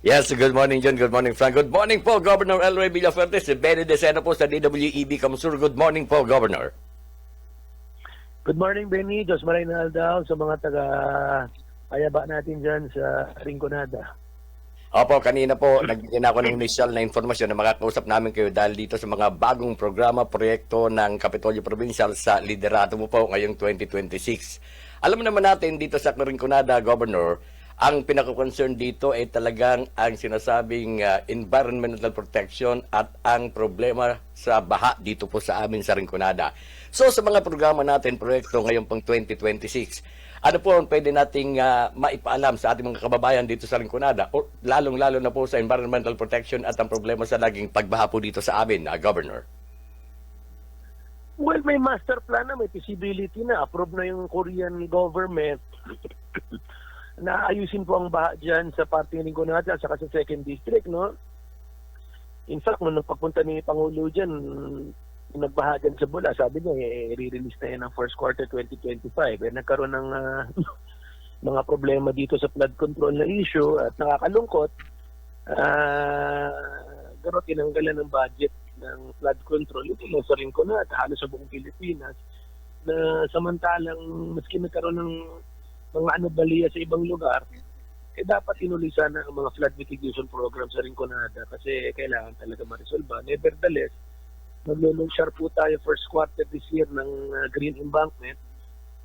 S8: Yes, good morning, John. Good morning, Frank. Good morning po, Governor Elroy Villafuerte. Si Benny Decena po sa DWEB Kamsur. Good morning po, Governor.
S5: Good morning, Benny. Diyos maray na aldaw sa mga taga-ayaba natin dyan sa Rinconada.
S8: Opo, kanina po, nagbigay na ako ng initial na informasyon na makakausap namin kayo dahil dito sa mga bagong programa, proyekto ng Kapitolyo Provincial sa liderato mo po ngayong 2026. Alam naman natin dito sa Rinconada, Governor, ang pinaka-concern dito ay talagang ang sinasabing environmental protection at ang problema sa baha dito po sa amin sa Rinconada. So sa mga programa natin, proyekto ngayon pong 2026, ano po ang pwede nating maipaalam sa ating mga kababayan dito sa Rinconada, o lalong-lalo na po sa environmental protection at ang problema sa naging pagbaha po dito sa amin, Governor?
S5: Well, may master plan na, may feasibility na. Approve na yung Korean government na ayusin po ang baha dyan sa parte ng Rinconada at saka sa 2nd District, no? In fact, nung pagpunta ni Pangulo dyan, nagbaha dyan sa Bula, sabi niya, i-release na yan ng first quarter 2025. Nagkaroon ng mga problema dito sa flood control na issue at nakakalungkot. Pero tinanggalan ng budget ng flood control. Ito lang sa Rinconada at halos sa buong Pilipinas na samantalang maski nagkaroon ng mga anomalya sa ibang lugar, dapat inulit sana ang mga flood mitigation program sa Rinconada kasi kailangan talaga ma-resolve. Nevertheless, maglulunsyar po tayo first quarter this year ng green embankment.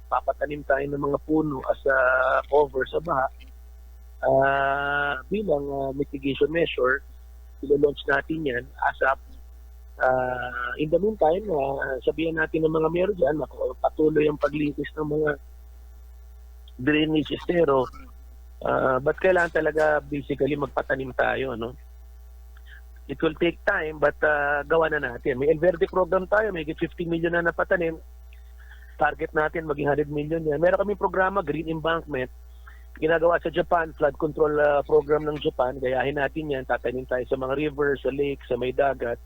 S5: Papatanim tayo ng mga puno as a cover sa baha. Bilang mitigation measure, ilo-launch natin yan ASAP. In the meantime, sabihan natin ng mga mayor dyan, patuloy ang paglinis ng mga drainage estero. But kailangan talaga basically magpatanim tayo, no? It will take time, but gawa na natin. May El Verde program tayo, may 50 million na napatanim. Target natin, maging 100 million yan. Meron kami programa, Green Embankment. Ginagawa sa Japan, flood control program ng Japan. Gayahin natin yan, tatanim tayo sa mga rivers, sa lakes, sa may dagat.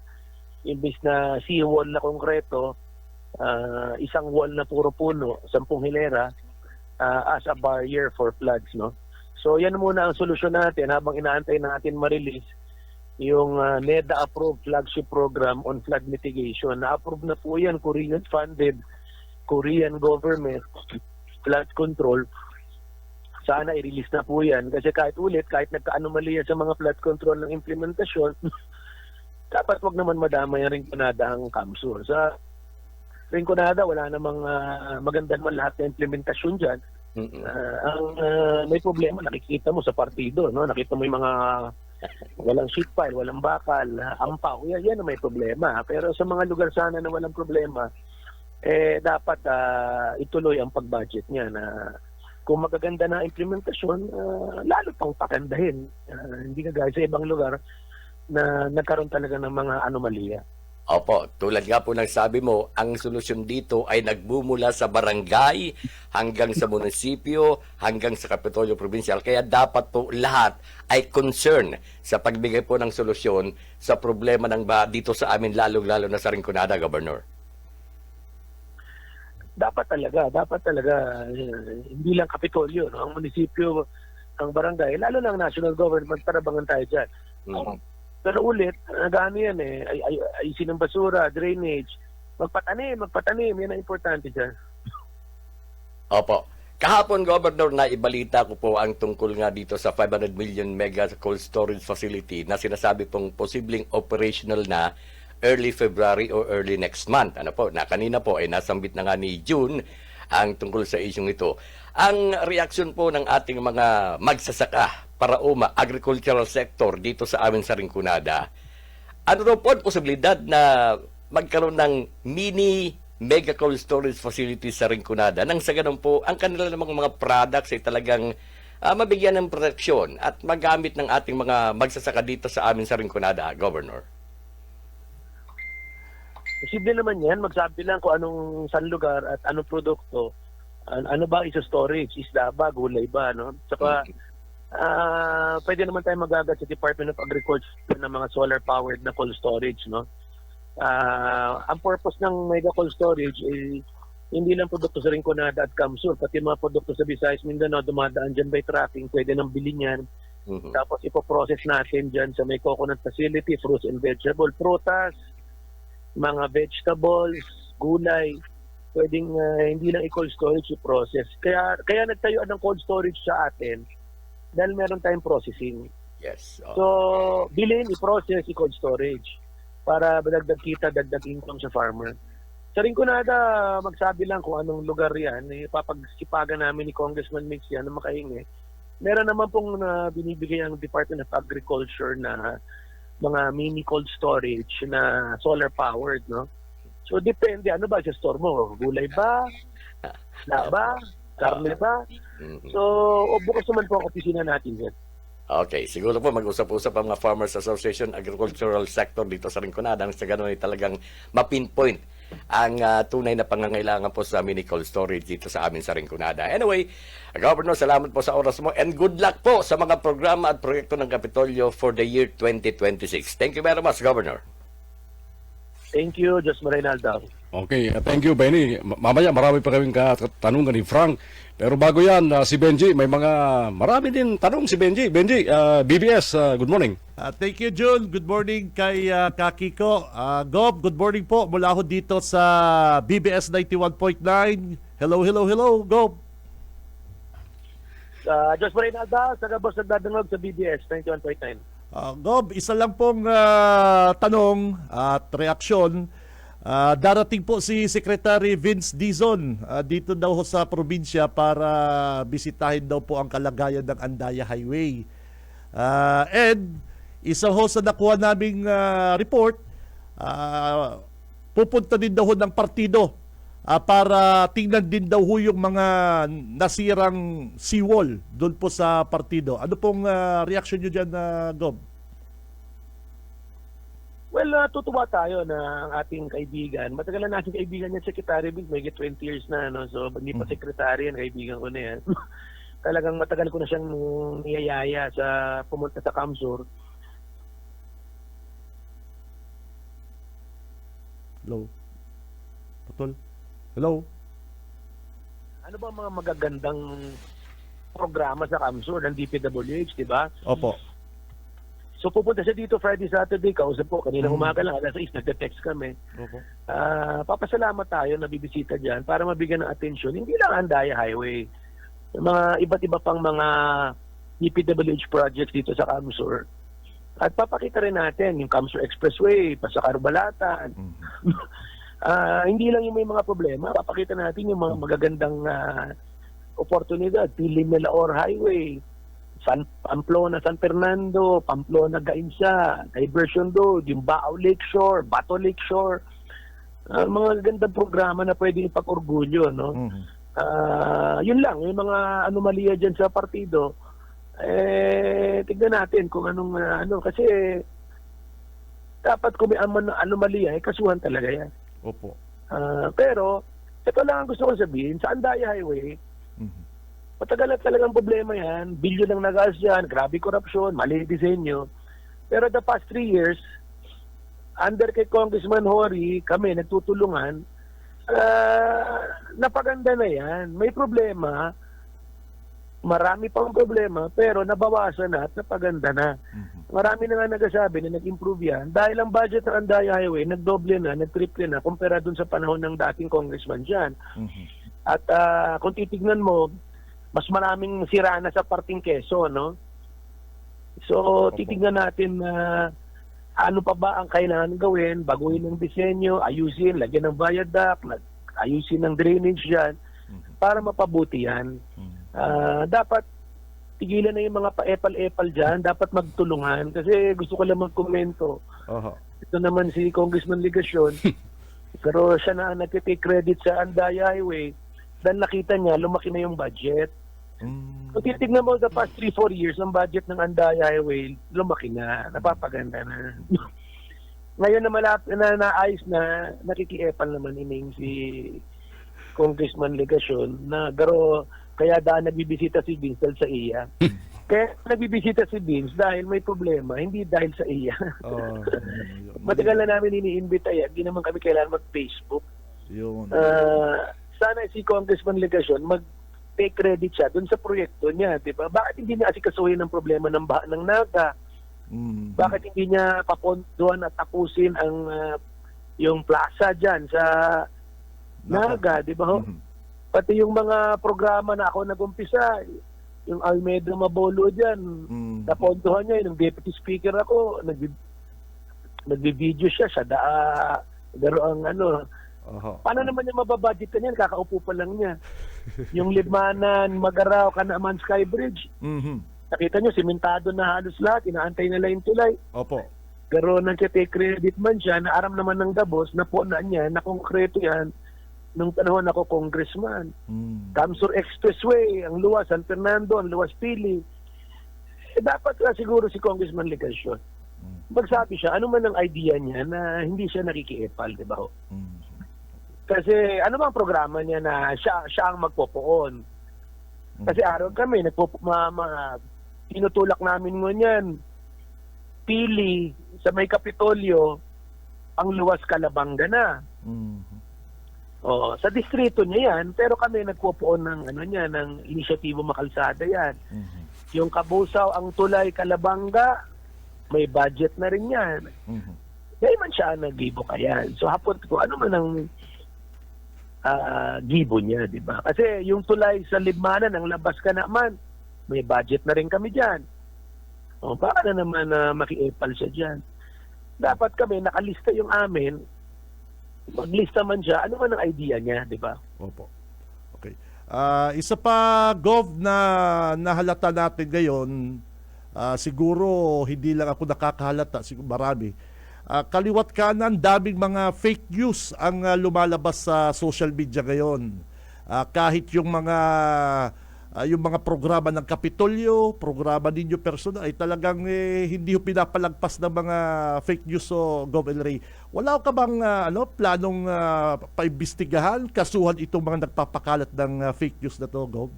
S5: Imbis na seawall na konkreto, isang wall na puro puno, 10 hilera, as a barrier for floods, no? So yan muna ang solusyon natin habang inaantay natin ma-release yung NEDA-approved flagship program on flood mitigation. Na-approve na po yan, Korean-funded, Korean government, flood control. Sana i-release na po yan. Kasi kahit nagka-anomalya sa mga flood control ng implementasyon, dapat wag naman madamay ang Rinconada ang Kamsur. Sa Rinconada, wala namang magandang man lahat na implementasyon dyan. May problema, nakikita mo sa partido, no? Nakita mo yung mga walang sheet pile, walang bakal, ampaw. Yan ang may problema. Pero sa mga lugar sana na walang problema, dapat ituloy ang pag-budget niya na kung magaganda na implementasyon, lalo pang pakandahin. Hindi kagaya sa ibang lugar na nagkaroon talaga ng mga anomalya.
S8: Opo, tulad nga po ng sabi mo, ang solusyon dito ay nagbumula sa barangay hanggang sa munisipyo, hanggang sa Kapitolyo Provincial. Kaya dapat po lahat ay concern sa pagbigay po ng solusyon sa problema ng baha dito sa amin, lalo-lalo na sa Rinconada, Governor.
S5: Dapat talaga, hindi lang Kapitolyo, no? Ang munisipyo, ang barangay, lalo na ang national government, tarabangan tayo dyan. Pero ulit, nagano yan ayusin ng basura, drainage, magpatanim, yan ang importante dyan.
S8: Opo. Kahapon, Governor, na ibalita ko po ang tungkol nga dito sa 500 million mega cold storage facility na sinasabi pong posibleng operational na early February or early next month. Ano po, na kanina po ay nasambit na nga ni June ang tungkol sa isyong ito. Ang reaksyon po ng ating mga magsasaka, agricultural sector dito sa amin sa Rinconada, ano daw po ang posibilidad na magkaroon ng mini mega cold storage facility sa Rinconada nang sa ganun po ang kanilang mga products ay talagang mabigyan ng proteksyon at magamit ng ating mga magsasaka dito sa amin sa Rinconada, Governor?
S5: Posible naman yan, magsabi lang kung anong saan lugar at anong produkto, ano ba isa storage, isda ba, gulay ba, no? Saka pwede naman tayo magagat sa Department of Agriculture ng mga solar-powered na cold storage, no? Ang purpose ng mega cold storage ay hindi lang produkto sa Rinconada at Camsur, pati mga produkto sa Visayas, Mindanao, dumadaan dyan by trucking, pwede nang bilhin yan. Tapos ipoprocess natin dyan sa may coconut facility, fruits and vegetable, prutas, mga vegetables, gulay, pwedeng hindi lang i-cold storage i-process. Kaya nagtayuan ng cold storage sa atin dahil meron tayong processing.
S8: Yes.
S5: So, bilhin, i-process, i-cold storage para dagdag kita, dagdag income sa farmer. Sa Rinconada, magsabi lang kung anong lugar yan, papagsipagan namin ni Congressman Mix yan na makahingi. Meron naman pong binibigay ang Department of Agriculture na mga mini cold storage na solar powered, no? So depende, ano ba sa store mo? Gulay ba? Laba? Karne ba? So bukas naman po ang opisina natin yan.
S8: Okay, siguro po mag-usap-usap ang mga Farmers Association, agricultural sector dito sa Rinconada sa ganun ay talagang mapinpoint ang tunay na pangangailangan po sa mini cold storage dito sa amin sa Rinconada. Anyway, Governor, salamat po sa oras mo and good luck po sa mga programa at proyekto ng Kapitolyo for the year 2026. Thank you very much, Governor.
S5: Thank you, Joseph Reynaldo.
S7: Okay, thank you, Benny. Mamaya marami pa kaming katanungan ni Frank. Pero bago yan, si Benji, marami din tanong si Benji. Benji, BBS, good morning.
S2: Thank you, Jun. Good morning kay Kakiko. Gob, good morning po mula ho dito sa BBS 91.9. Hello, Gob.
S5: Joseph Reynaldo, taga-boss nagdadangog sa BBS 91.9.
S2: Gob, isa lang pong tanong at reaksyon. Darating po si Secretary Vince Dizon dito daw ho sa probinsya para bisitahin daw po ang kalagayan ng Andaya Highway. And isa ho sa nakuha naming report, pupunta din daw ho ng partido para tingnan din daw ho yung mga nasirang seawall doon po sa partido. Ano pong reaction nyo dyan, Gob?
S5: Well, tutuwa tayo na ang ating kaibigan. Matagal na natin kaibigan yan, Secretary Vince. May 20 years na, no? So, hindi pa secretary yan, kaibigan ko na yan. Talagang matagal ko na siyang niyayaya sa pumunta sa Camsur.
S2: Hello? Patol? Hello?
S5: Ano ba mga magagandang programa sa Camsur ng DPWH, di ba?
S2: Opo.
S5: So pupunta siya dito Friday, Saturday, kausap po, kaninang umaga lang, alas 6, nagte-text kami.
S2: Opo.
S5: Papasalamat tayo na bibisita dyan para mabigyan ng atensyon, hindi lang Andaya Highway, mga iba't iba pang mga DPWH projects dito sa Camsur. At papakita rin natin yung Camsur Expressway, Pasakar Balatan. Hindi lang yung may mga problema, papakita natin yung mga magagandang oportunidad, Pilimelaor Highway, Pamplona, San Fernando, Pamplona, Gainsa, Diversion Road, yung Baaw Lakeshore, Bato Lakeshore. Mga gandang programa na pwede ipag-orgulyo, no? Yun lang, yung mga anomalya dyan sa partido, tignan natin kung anong, kasi dapat kung may anomalya, kasuhan talaga yan.
S2: Opo.
S5: Pero, ito lang ang gusto ko sabihin, sa Andaya Highway, matagal na talagang problema yan. Bilyon ang nagas yan, grabe korupsyon, mali disenyo. Pero the past 3 years, under kay Congressman Hori, kami nagtutulungan, napaganda na yan. May problema, marami pang problema, pero nabawasan na at napaganda na. Marami na nga nagsasabi na nag-improve yan. Dahil ang budget ng Andaya Highway, nagdoble na, nagtriple na, kumpara dun sa panahon ng dating congressman dyan. At kung titignan mo, mas maraming sira na sa parting Quezon, no? So, titignan natin na ano pa ba ang kailangan gawin, baguhin ng disenyo, ayusin, lagyan ng viaduct, ayusin ng drainage dyan, para mapabuti yan. Dapat tigilan na yung mga pa-epal-epal dyan, dapat magtulungan, kasi gusto ko lang magkomento. Ito naman si Congressman Ligacion, pero siya na nagtitake credit sa Andaya Highway, dahil nakita niya, lumaki na yung budget. Kung titignan mo the past 3-4 years, ang budget ng Andaya Highway, lumaki na, napapaganda na. Ngayon na naayos na, nakikiepal naman ining si Congressman Legacion, na garo, kaya daan nagbibisita si Vince dahil sa iya. Kaya nagbibisita si Vince dahil may problema, hindi dahil sa iya. Matagal na namin iniimbita yan, hindi naman kami kailangan mag-Facebook.
S2: Yun.
S5: sana si Congressman Legasyon mag-take credit siya dun sa proyekto niya, di ba? Bakit hindi niya asikasuhin ang problema ng baha ng Naga? Bakit hindi niya papondohan at tapusin ang yung plaza dyan sa Naga, di ba ho? Pati yung mga programa na ako nag-umpisa, yung Almeida Mabolo dyan, napondohan niya, yung deputy speaker ako, nagbi-video siya, garo ang paano naman niya mababudget niyan? Kakaupo pa lang niya. Yung Libmanan, Magaraw, Kanaaman Skybridge, nakita niyo, simentado na halos lahat, inaantay nila yung tulay.
S2: Opo.
S5: Pero nag-take credit man siya, na aram naman ng Davos, na po na niya, na konkreto yan, nung panahon ako congressman. Camsur Expressway, ang luwas, San Fernando, ang luwas Pili. Dapat siguro si Congressman Legasyon, magsabi siya, ano man ang idea niya na hindi siya nakikiepal, di ba ho? Kasi ano bang programa niya na siya ang magpopoon? Kasi araw kami, tinutulak namin ngunyan, Pili, sa may Kapitolyo, ang luwas Calabanga na. Sa distrito niya yan, pero kami nagpopoon ng ng inisyatibo makalsada yan. Yung Kabusaw, ang tulay Calabanga, may budget na rin yan. Kaya man siya nag-gibo ka yan. So hapon ko, ano man ang gibo niya, di ba? Kasi yung tulay sa Libmanan, ang labas ka naman, may budget na rin kami dyan. Baka na naman makiepal siya dyan. Dapat kami, nakalista yung amin, maglista man siya, ano man ang idea niya, di ba?
S2: Opo. Okay. Isa pa, Gov, na nahalata natin ngayon, siguro hindi lang ako nakakahalata, siguro marami. Kaliwat kanan, daming mga fake news ang lumalabas sa social media ngayon. Kahit yung mga programa ng Kapitolyo, programa ninyo personal, ay talagang hindi yung pinapalagpas ng mga fake news o Gov. El Rey. Wala ka bang planong paimbestigahan, kasuhan itong mga nagpapakalat ng fake news na to, Gov?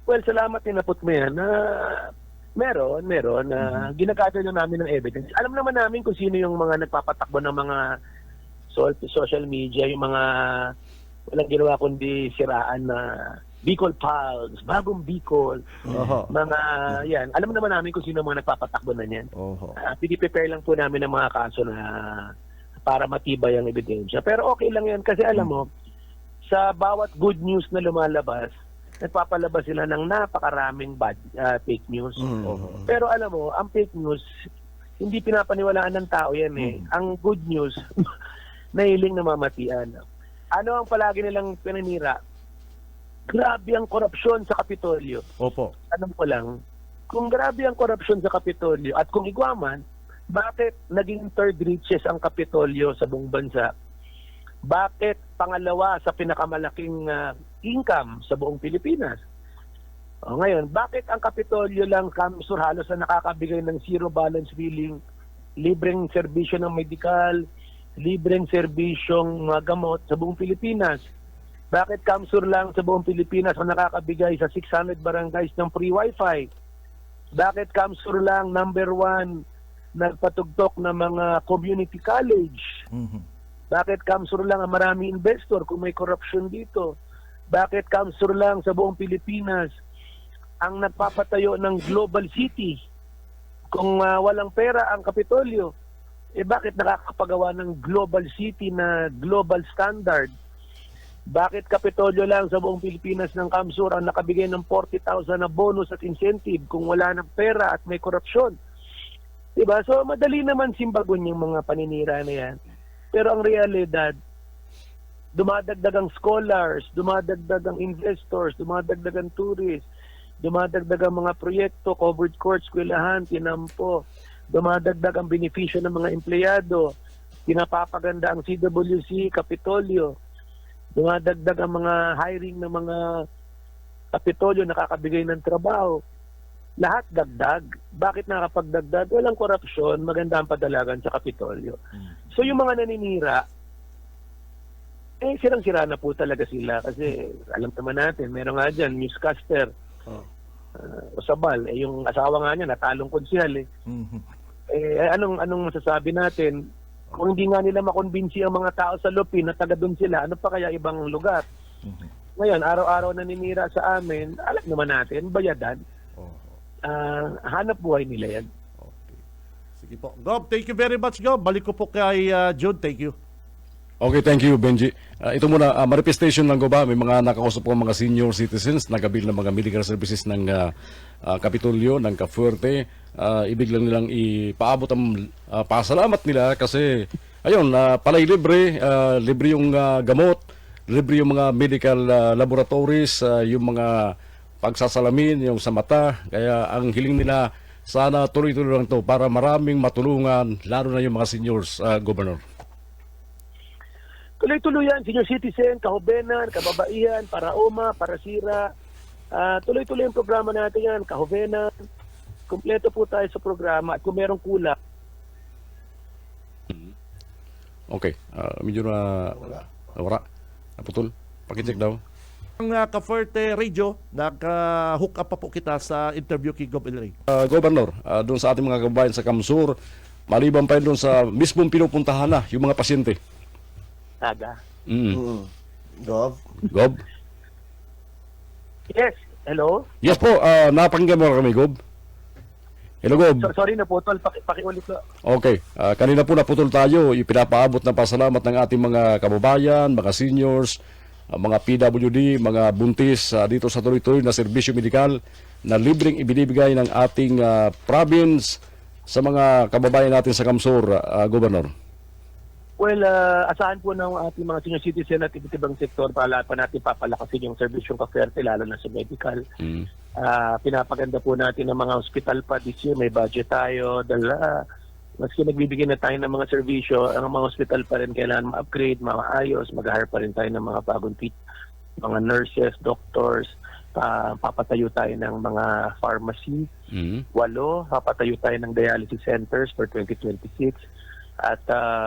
S5: Well, salamat tinapot mo yan. Meron. Ginagather na namin ng evidence. Alam naman namin kung sino yung mga nagpapatakbo ng mga social media, yung mga walang ginawa kundi siraan na Bicol Pals, Bagong Bicol, mga yan. Alam naman namin kung sino mga nagpapatakbo na yan. Piniprepare lang po namin ng mga kaso na para matibay ang ebidensya. Pero okay lang yan kasi alam mo, sa bawat good news na lumalabas, nagpapalabas sila ng napakaraming fake news. Pero alam mo, ang fake news, hindi pinapaniwalaan ng tao yan eh. Ang good news, nahiling namamatian. Ano ang palagi nilang pinanira? Grabe ang korupsyon sa Kapitolyo.
S2: Opo.
S5: Alam ko lang, kung grabe ang korupsyon sa Kapitolyo at kung igwaman, bakit naging third richest ang Kapitolyo sa buong bansa? Bakit pangalawa sa pinakamalaking income sa buong Pilipinas? Ngayon, bakit ang Kapitolyo lang Camsur halos na nakakabigay ng zero balance billing, libreng serbisyo ng medical, libreng serbisyong gamot sa buong Pilipinas? Bakit Camsur lang sa buong Pilipinas ang nakakabigay sa 600 barangays ng free wifi? Bakit Camsur lang number 1 nagpatugtok ng mga community college? Bakit Camsur lang ang maraming investor kung may corruption dito? Bakit Camsur lang sa buong Pilipinas ang nagpapatayo ng global city kung walang pera ang Kapitolyo? Bakit nakakapagawa ng global city na global standard? Bakit Kapitolyo lang sa buong Pilipinas ng Camsur ang nakabigay ng 40,000 na bonus at incentive kung wala ng pera at may korupsyon? Diba? So madali naman simbagon yung mga paninira na yan. Pero ang realidad, dumadagdag ang scholars, dumadagdag ang investors, dumadagdag ang tourists, dumadagdag ang mga proyekto, covered courts, eskwelahan, tinampo, dumadagdag ang benepisyo ng mga empleyado, pinapapaganda ang CWC, Kapitolyo, dumadagdag ang mga hiring ng mga Kapitolyo, nakakabigay ng trabaho. Lahat dagdag. Bakit nakapagdagdag? Walang korupsyon, maganda ang padalagan sa Kapitolyo. So yung mga naninira, sirang-sira na po talaga sila. Kasi alam naman natin, meron nga dyan, newscaster, Osabal, yung asawa nga niya, natalong konsyal eh. Anong masasabi natin? Kung hindi nga nila makonbinsi ang mga tao sa Lupin na taga doon sila, ano pa kaya ibang lugar? Ngayon, araw-araw naninira sa amin, alam naman natin, bayadan. Hanap buhay nila yan.
S2: Okay. Sige po. Gob, thank you very much, Gob. Balik ko po kay Jude. Thank you.
S7: Okay, thank you, Benji. Ito muna, manifestation lang ko ba? May mga nakausap po mga senior citizens, nagabil ng mga medical services ng Kapitolyo, ng Kafuerte. Ibig lang nilang ipaabot ang pasalamat nila kasi, ayun, palay libre, libre yung gamot, libre yung mga medical laboratories, yung mga pagsasalamin, yung sa mata. Kaya ang hiling nila, sana tuloy-tuloy lang to para maraming matulungan, lalo na yung mga seniors, Governor.
S5: Tuloy-tuloy yan, senior citizen, kahubenan, kababaihan, para uma, para sira. Tuloy-tuloy yung programa natin yan, kahubenan. Kompleto po tayo sa programa at kung merong kulang.
S7: Okay, medyo na wala. Naputol. Pakicheck daw.
S2: Ang Kafuerte Radio, naka-hook up pa po kita sa interview kay Gob Elray.
S7: Governor, doon sa ating mga kababayan sa Kamsur, maliban pa yun doon sa mismong pinupuntahan na yung mga pasyente.
S5: Aga.
S6: Gov?
S7: Gob?
S5: Yes, hello?
S7: Yes po, napakinggan mo kami, Gob. Hello, Gob.
S5: Sorry na po, tol, pakiulit ko.
S7: Okay, kanina po naputol tayo, ipinapaabot ng pasalamat ng ating mga kababayan, mga seniors, mga PWD, mga buntis dito sa tuloy-tuloy na serbisyo medikal na libreng ibinibigay ng ating province sa mga kababayan natin sa Kamsur, Governor.
S5: Well, asahan po ng ating mga senior citizen at iba't ibang sektor para pa natin papalakasin yung serbisyong Kafuerte, lalo na sa medical. Pinapaganda po natin ng mga hospital pa this year, may budget tayo. Dahil maski nagbibigay na tayo ng mga serbisyo, ang mga hospital pa rin kailangan ma-upgrade, maayos, mag-hire pa rin tayo ng mga bagong mga nurses, doctors, papatayo tayo ng mga pharmacy, 8, papatayo tayo ng dialysis centers for 2026. At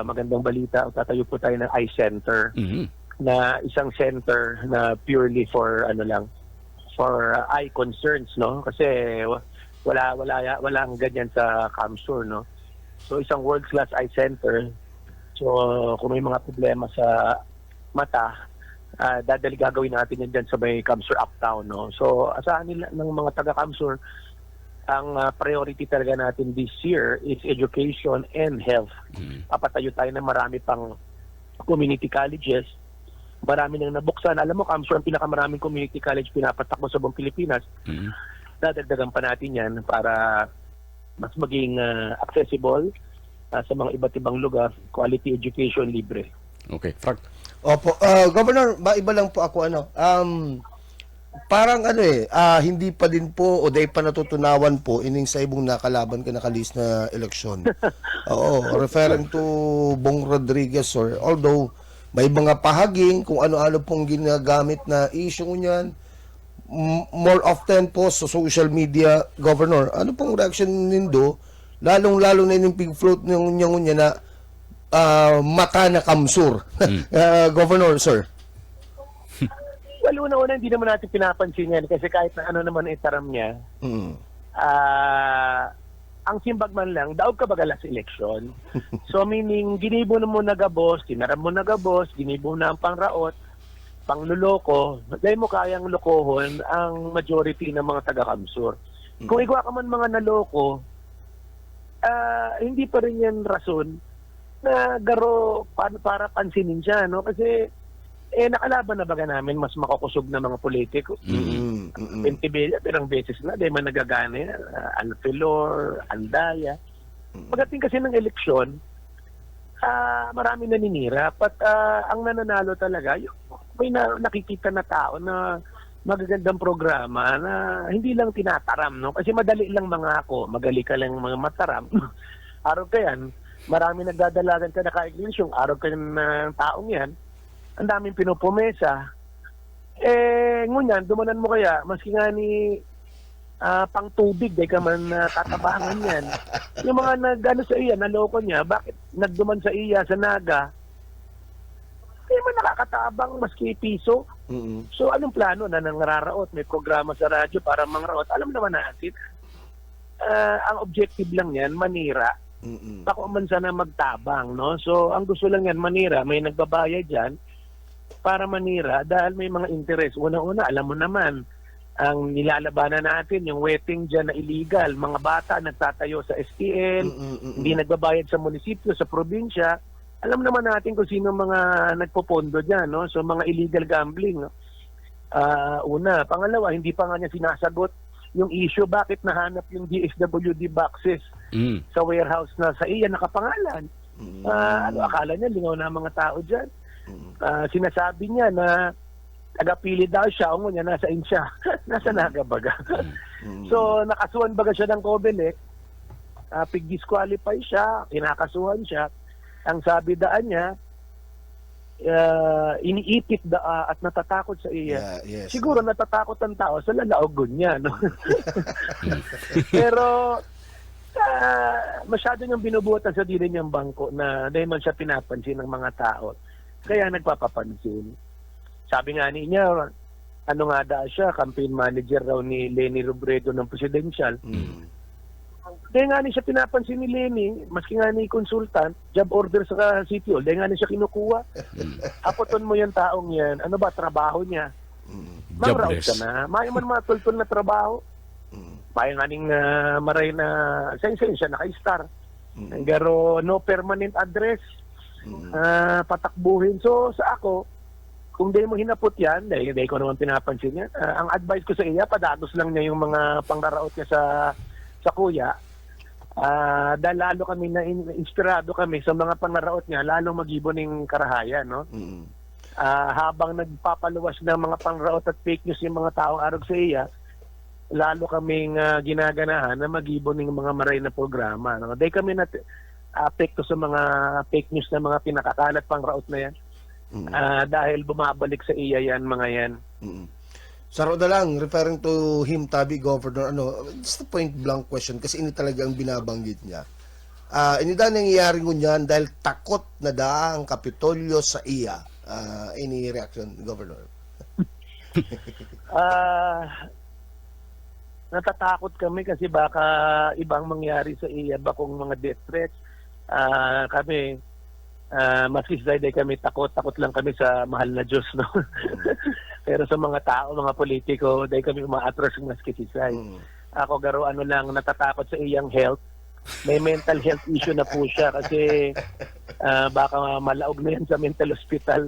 S5: magandang balita, tatayo po tayo ng eye center na isang center na purely for for eye concerns, no? Kasi wala ang ganyan sa Kamsur, no? So isang world-class eye center. So kung may mga problema sa mata, gagawin natin yan dyan sa may Kamsur Uptown, no? So asahan nila ng mga taga-Kamsur, ang priority talaga natin this year is education and health. Papatayo tayo ng marami pang community colleges. Marami nang nabuksan. Alam mo, Kamsur, ang pinakamaraming community college pinapatakbo sa buong Pilipinas. Dadagdagan pa natin yan para mas maging accessible sa mga iba't ibang lugar. Quality education, libre.
S7: Okay, Frank.
S6: Opo, Governor, maiba lang po ako parang hindi pa din po o dahil pa natutunawan po ining sa ibong nakalaban ka nakalis na eleksyon. Oo, referring to Bong Rodriguez, sir. Although may mga pahaging kung ano-ano pong ginagamit na issue niyan, more often po sa social media, Governor, ano pong reaction nindo? Lalong-lalo na yung big float niya na mata na Kamsur. Governor, sir.
S5: Well, una-una, hindi naman natin pinapansin yan kasi kahit na ano naman itaram niya, ang simbag man lang, daog ka baga sa eleksyon. So meaning, ginibo mo na gabos, tinaram mo na gabos, ginibo na ang pangraot, pangluloko, dahil mo kayang lokohon ang majority ng mga taga-Kamsur. Kung ikaw ka man mga naloko, hindi pa rin yan rason na garo para pansinin siya, no? Kasi nakalaban na baga namin mas makakusog na mga politiko. 20 billion, pirang beses na, dahil man nagagana yan. Anpilor, Andaya. Pagdating kasi ng eleksyon, marami naninira. At ang nananalo talaga, may nakikita na tao na magagandang programa na hindi lang tinataram, no? Kasi madali lang mangako, magali ka lang mga mataram. Araw ka yan, marami nagdadalagan ka na ka-ignition, araw ka ng taong yan, ang daming pinupumesa. Ngunyan, dumanan mo kaya, maski nga ni pang tubig, dahil ka man tatabangan yan. Yung mga nag-ano sa iya, naloko niya, bakit nagduman sa iya, sa Naga, hindi man nakakatabang maski piso. So, anong plano na nangraraot? May programa sa radyo para mangraot. Alam naman natin, ang objective lang yan, manira Ako man sana magtabang, no? So, ang gusto lang yan, manira, may nagbabayad dyan para manira dahil may mga interest. Una-una, alam mo naman, ang nilalabanan natin, yung wetting dyan na illegal, mga bata nagtatayo sa STL, hindi nagbabayad sa munisipyo, sa probinsya. Alam naman natin kung sino mga nagpopondo dyan, no? So, mga illegal gambling, no? Una. Pangalawa, hindi pa nga niya sinasagot yung issue bakit nahanap yung DSWD boxes sa warehouse na sa iya nakapangalan. Akala niya lingaw na ang mga tao dyan. Sinasabi niya na tagapili daw siya, o niya nasa insya. Nasa nagabaga. So, nakasuhan baga siya ng COMELEC, pig-disqualify siya, kinakasuhan siya. Ang sabi daan niya, iniipit at natatakot sa iya.
S6: Yes.
S5: Siguro natatakot ang tao sa lalaogon niya, no? Pero masyado niyang binubutan sa dili niyang bangko na dahil man siya pinapansin ng mga tao. Kaya nagpapapansin. Sabi nga niya, ano nga daw siya, campaign manager raw ni Leni Robredo ng presidential. Dahil nga niya siya pinapansin ni Lenny, maski nga ni consultant, job order sa City Hall, dahil nga niya siya kinukuha. Apoton mo yung taong yan, ano ba, trabaho niya? Mag-route ka na. May man mga tultol na trabaho. May nga ning maray na, sa siya naka-star. Pero no permanent address. Patakbuhin. So sa ako, kung di mo hinapot yan, dahil ko naman pinapansin niya, ang advice ko sa iya, padatos lang niya yung mga pangraraot niya sa kuya. Dahil lalo kami inspirado kami sa mga panaraot niya, lalo mag-ibon ng karahayan, no? Habang nagpapaluwas ng mga panraot at fake news yung mga taong arog sa iya, lalo kaming ginaganahan na mag-ibon ng mga maray na programa, no? Dahil kami apekto sa mga fake news na mga pinakakalat pangraot na yan. Dahil bumabalik sa iya yan, mga yan.
S6: Saro na lang, referring to him, Tabi, Governor, just a point blank question kasi ini talaga ang binabanggit niya. Ini da nangyayari ngunyan dahil takot na da ang Kapitolyo sa iya. Any reaction, Governor?
S5: Natatakot kami kasi baka ibang mangyari sa iya, bakong mga death threats. Kami, masisday kami takot lang kami sa mahal na Diyos, no? Pero sa mga tao, mga politiko, dahil kami umaatras ng maskisisay. Ako garo lang, natatakot sa iyang health. May mental health issue na po siya kasi baka malaog na yan sa mental hospital.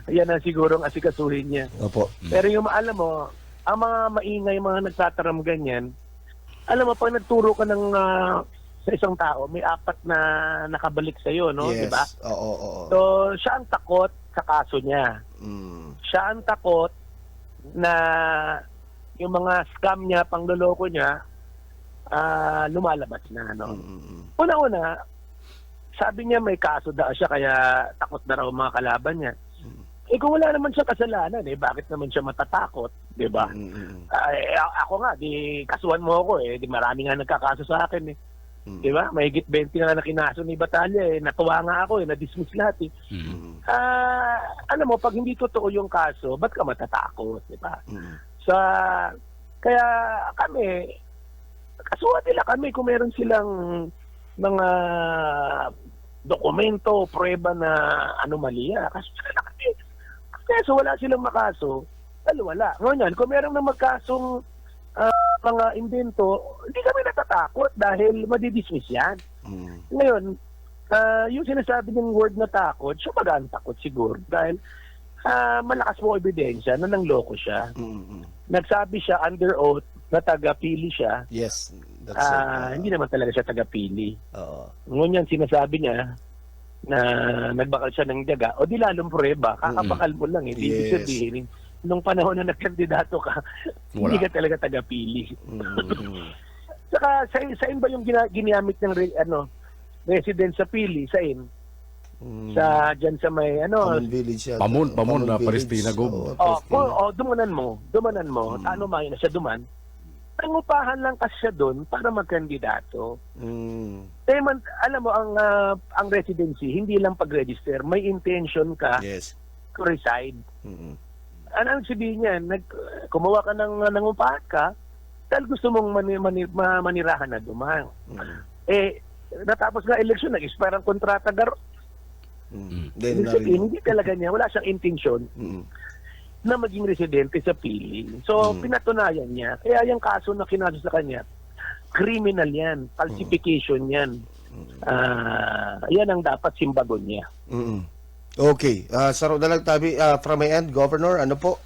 S5: Yan ang siguro ang asikasuhin niya.
S6: Opo.
S5: Pero yung alam mo, ang mga maingay, mga nagtataram ganyan, alam mo, pag nagturo ka ng sa isang tao, may 4 na nakabalik sa'yo, no?
S6: Yes.
S5: Diba?
S6: Oo.
S5: So, siya ang takot sa kaso niya. Siya ang takot na yung mga scam niya, pangloloko niya, lumalabas na, no? Una-una, sabi niya may kaso daw siya, kaya takot na raw mga kalaban niya. Kung wala naman siya kasalanan, bakit naman siya matatakot, di ba? Ako nga, di kasuhan mo ako, di marami nga nagkakaso sa akin, di ba? Mahigit 20 na kinaso ni Batalya, natuwa nga ako, na-dismiss lahat, alam mo, pag hindi totoo yung kaso, ba't ka matatakot, di ba? Kaya kami, kasuhan nila kami kung meron silang mga dokumento, prueba na anomalya. Kasuhan nila kami. Kasi wala silang makaso, wala. Ngayon, kung meron na magkasong mga invento, hindi kami natatakot dahil madidismiss yan. Ngayon, yung sinasabi ng word na takot, siya magaan takot siguro dahil malakas mo ebidensya na nangloko siya. Nagsabi siya under oath na taga-pili siya.
S6: Yes, that's it.
S5: Hindi naman talaga siya taga-pili.
S6: Oo.
S5: Ngunyan sinasabi niya na nagbakal siya ng daga, o di lalong prueba, kakabakal mo lang, hindi
S6: Yes.
S5: sabihin, nung panahon na nagkandidato ka, hindi ka talaga taga-pili. Saka, saan ba yung ginamit ng resident sa pili? Saan? Dyan sa may,
S6: Common Village yan.
S7: Pamun na
S6: Village.
S7: Palestina, Gob.
S5: Dumanan mo. Ano man na siya duman? Nangupahan lang kasi siya doon para magkandidato. Alam mo, ang residency, hindi lang pag-register, may intention ka
S6: Yes.
S5: to reside. Ano ang sabihin niya? Kumuha ka ng nangupahan ka dahil gusto mong manirahan na duman. natapos nga eleksyon, nag-expire ang kontrata garo.
S6: Then,
S5: Hindi talaga niya, wala siyang intensyon na maging residente sa piling. So, pinatunayan niya. Kaya yung kaso na kinaso sa kanya, criminal yan, falsification yan. Yan ang dapat simbagon niya.
S6: Okay, saro na lang tabi from my end, Governor, ano po,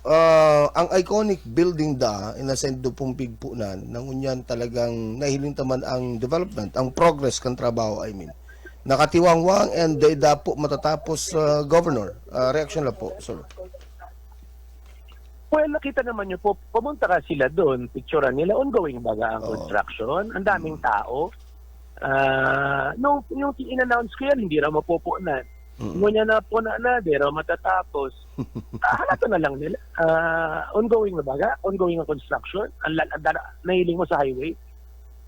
S6: ang iconic building da, inasendo pong pigpunan, nang unyan talagang nahiling taman ang development, ang progress kan trabaho, I mean. Nakatiwangwang and da po matatapos, Governor. Reaction lang po, sir.
S5: Well, nakita naman niyo po, pumunta ka sila doon, picturean nila, ongoing baga ang construction, ang daming tao. Nung in-announce ko yan, hindi raw mapupunan. Ngunya na po na, di raw matatapos. Halata na lang nila. Ongoing na baga, ongoing ang construction, nahiling mo sa highway.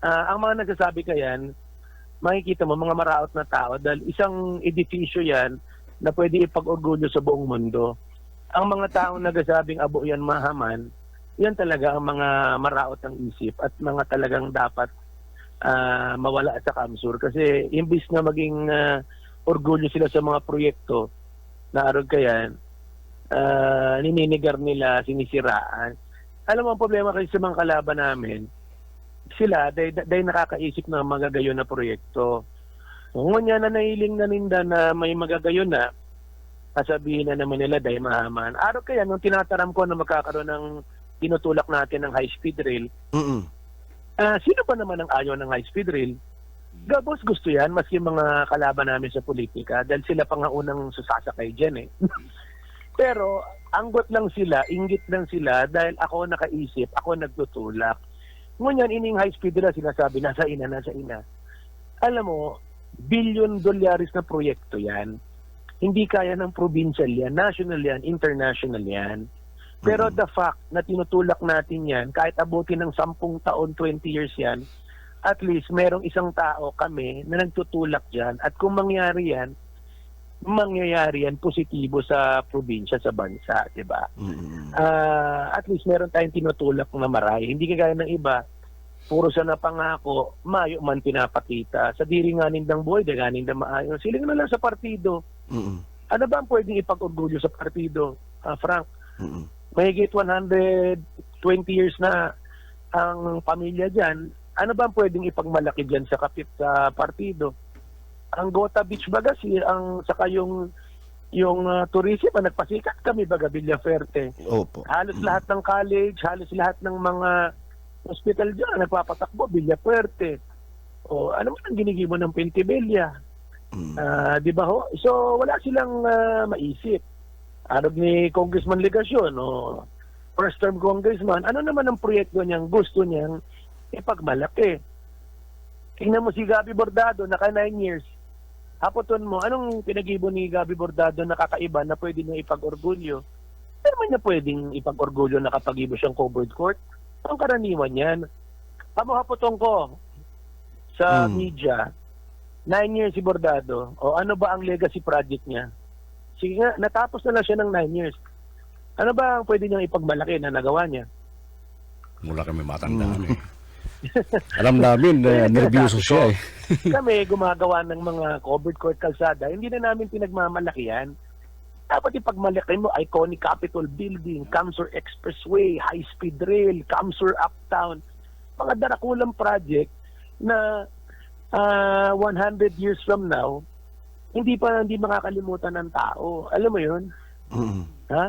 S5: Ang mga nagsasabi ka yan, makikita mo mga maraot na tao dahil isang edifisyo yan na pwede ipag-orgulyo sa buong mundo. Ang mga taong nagsasabing abo yan mahaman, yan talaga ang mga maraot ng isip at mga talagang dapat mawala sa kamsur. Kasi imbis na maging orgulyo sila sa mga proyekto na arog kayan, nininigar nila, sinisiraan. Alam mo, ang problema kasi sa mga kalaban namin, sila, dahil nakakaisip ng magagayon na proyekto. Ngunyan na nahiling na ninda na may magagayon na, sasabihin na naman nila dahil mahaman. Araw kaya, nung tinataram ko na magkakaroon ng tinutulak natin ng high-speed rail, sino pa naman ang ayaw ng high-speed rail? Gabos gusto yan, maski mga kalaban namin sa politika, dahil sila pa nga unang susasakay dyan eh. Pero, anggot lang sila, inggit lang sila, dahil ako nakaisip, ako nagtutulak. Ngunyan, ining high-speed rail, sinasabi, nasa ina. Alam mo, $billion na proyekto yan. Hindi kaya ng provincial yan, national yan, international yan. Pero the fact na tinutulak natin yan, kahit abutin ng 10 taon, 20 years yan, at least merong isang tao kami na nagtutulak dyan. At kung mangyayari yan positibo sa probinsya, sa bansa, di ba? At least meron tayong tinutulak na maray. Hindi kagaya ng iba, puro sa napangako, mayo man pinapakita. Sa diri nga nindang buhay, daganing na maayo. Siling na lang sa partido. Ano ba ang pwedeng ipag-orgulyo sa partido, Frank? Mahigit 120 years na ang pamilya dyan. Ano ba ang pwedeng ipagmalaki dyan sa kapit sa partido? Ang Gota Beach baga, saka yung tourism, nagpasikat kami baga, Villaferte.
S6: Opo.
S5: Halos lahat ng college, halos lahat ng mga hospital dyan, nagpapatakbo, Villaferte. O ano man ang ginigimo ng Pentibella? Di ba ho? So, wala silang maisip. Arog ni Congressman Legasyon, o first term congressman, ano naman ang proyekto niyang gusto niyang ipagmalaki? Tingnan mo si Gabi Bordado, naka 9 years. Hapoton mo, anong pinag-ibo ni Gabi Bordado na kakaiba na pwede niya ipag-orgulyo? Ano naman niya pwedeng ipag-orgulyo na kapag-ibo siyang covered court? Ang karaniwan yan. Hapoton ko sa media, 9 years si Bordado, o ano ba ang legacy project niya? Sige nga, natapos na lang siya ng 9 years. Ano ba ang pwede niyang ipagmalaki na nagawa niya?
S7: Mula kami matandaan eh. Alam namin na nervyoso siya eh.
S5: Kami gumagawa ng mga covered court kalsada, hindi na namin pinagmamalaki yan. Dapat ipagmalaki mo, iconic Capitol Building, Camsur Expressway, high-speed rail, Camsur Uptown. Mga darakulang project na 100 years from now, hindi makakalimutan ng tao. Alam mo yun? Ha?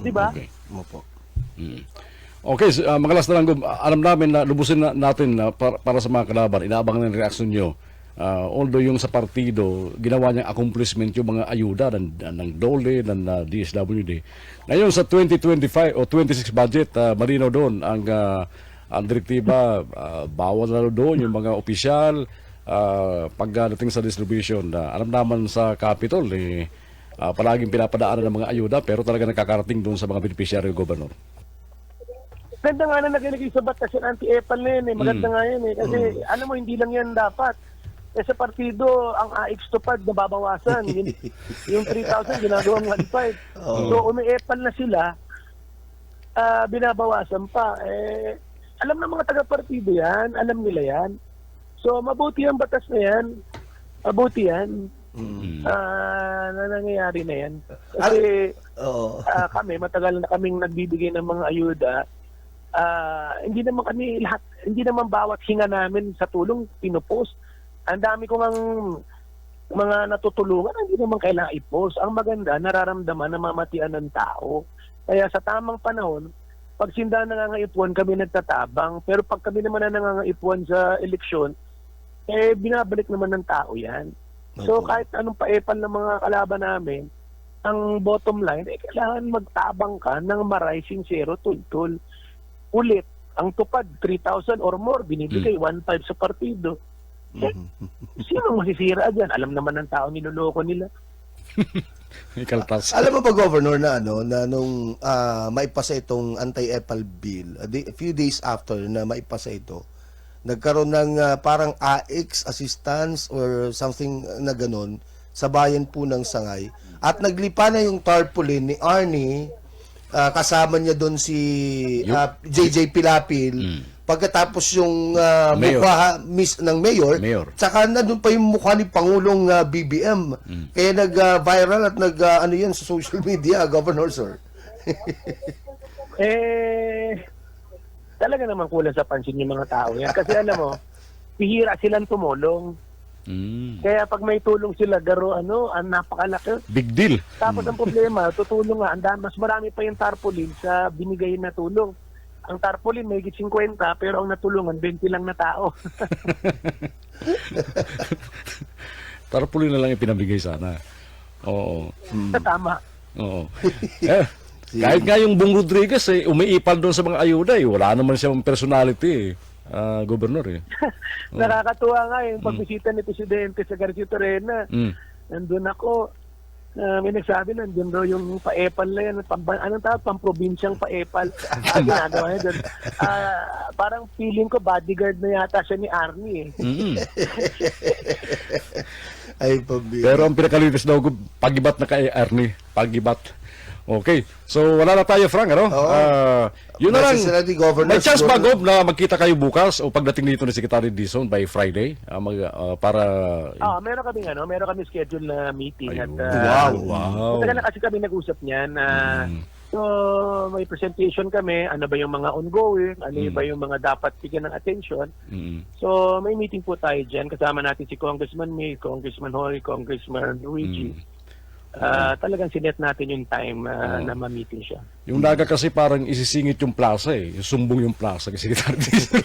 S5: Diba?
S7: Okay.
S6: Opo.
S7: Okay, mga last na lang, alam namin na lubusin natin na para sa mga kalaban, inaabangan ng reaksyon nyo. Although yung sa partido, ginawa niyang accomplishment yung mga ayuda ng DOLE, ng DSWD. Ngayon sa 2025 o 26 budget, marino doon ang direktiba, bawal na doon yung mga opisyal, pagdating sa distribution. Alam naman sa Capitol, palaging pinapadaanan ng mga ayuda, pero talaga nakakarating doon sa mga beneficiary ng gobernador.
S5: Maganda nga na naglagay sa batas yung anti-EPAL na yun eh. Maganda nga yun eh. Kasi alam mo, hindi lang yan dapat. Sa partido, ang AX tupad nababawasan. Yung 3,000 ginagawang 1,500. So, umi-EPAL na sila, binabawasan pa. Alam ng mga taga-partido yan. Alam nila yan. So, mabuti ang batas na yan. Mabuti yan. Na nangyayari na yan. Kasi
S6: Oo.
S5: kami, matagal na kaming nagbibigay ng mga ayuda. Hindi naman kami lahat, hindi naman bawat hinga namin sa tulong pinupost. Ang dami ko ngang mga natutulungan, hindi naman kailangan i-post. Ang maganda, nararamdaman na mamatian ng tao. Kaya sa tamang panahon, pag sinda nangangaipuan, kami nagtatabang. Pero pag kami naman na nangangaipuan sa eleksyon, binabalik naman ng tao yan. So
S6: Opo.
S5: kahit anong paepal ng mga kalaban namin, ang bottom line, kailangan magtabang ka ng maray, sincero, tultul. Ulit, ang tupad, 3,000 or more, binibigay 1,500 sa partido. Sino masisira dyan? Alam naman ng tao niloloko nila.
S7: Ikaltas.
S6: Alam mo ba, Governor, na nung maipasa itong anti-EPAL bill, a few days after na maipasa ito, nagkaroon ng parang AX assistance or something na ganun sa bayan po ng Sangay. At naglipa na yung tarpaulin ni Arnie, kasama niya doon si JJ Pilapil. Pagkatapos yung
S7: Mayor.
S6: mukha ng mayor, tsaka na doon pa yung mukha ni Pangulong BBM. Kaya nag-viral at ano yan sa social media, Governor, sir.
S5: Talaga naman kulang sa pansin yung mga tao yan. Kasi alam mo, pihira silang tumulong. Kaya pag may tulong sila, ang napakalaki.
S7: Big deal.
S5: Tapos ang problema, tutulong nga, mas marami pa yung tarpaulin sa binigay na tulong. Ang tarpaulin may 50, pero ang natulungan, 20 lang na tao.
S7: Tarpaulin na lang yung pinabigay sana. Oo.
S5: Tama.
S7: Oo. Kahit nga yung Bong Rodriguez, umiipal doon sa mga ayuda. Wala naman siyang personality, Governor.
S5: Nakakatuwa nga yung pagbisita ni Presidente sa Garcia Torena. Nandun ako. May nagsabi, nandun daw yung pa-epal na yan. Anong tawag? Pamprobinsyang pa-epal. Ginagawa niya doon. Parang feeling ko bodyguard na yata siya ni Arnie.
S6: Ay, pabili.
S7: Pero ang pinakalitis daw, pagibat na kay Arnie. Pagibat. Okay. So, wala na tayo, Frank, ano? Yun na lang. May chance ba, Gob, na magkita kayo bukas o pagdating dito ni Secretary Dizon by Friday? Para...
S5: meron kami schedule na meeting.
S7: Ayun.
S5: At,
S7: Wow.
S5: Matagal na kasi kami nag-usap niyan. So, may presentation kami. Ano ba yung mga ongoing? Ano ba yung mga dapat bigyan ng attention? So, may meeting po tayo dyan. Kasama natin si Congressman May, Congressman Hoy, Congressman Luigi. Talagang sinet natin yung time na ma-meeting siya.
S7: Yung Naga kasi parang isisingit yung plaza Yung sumbong yung plaza kasi Secretary Dizon.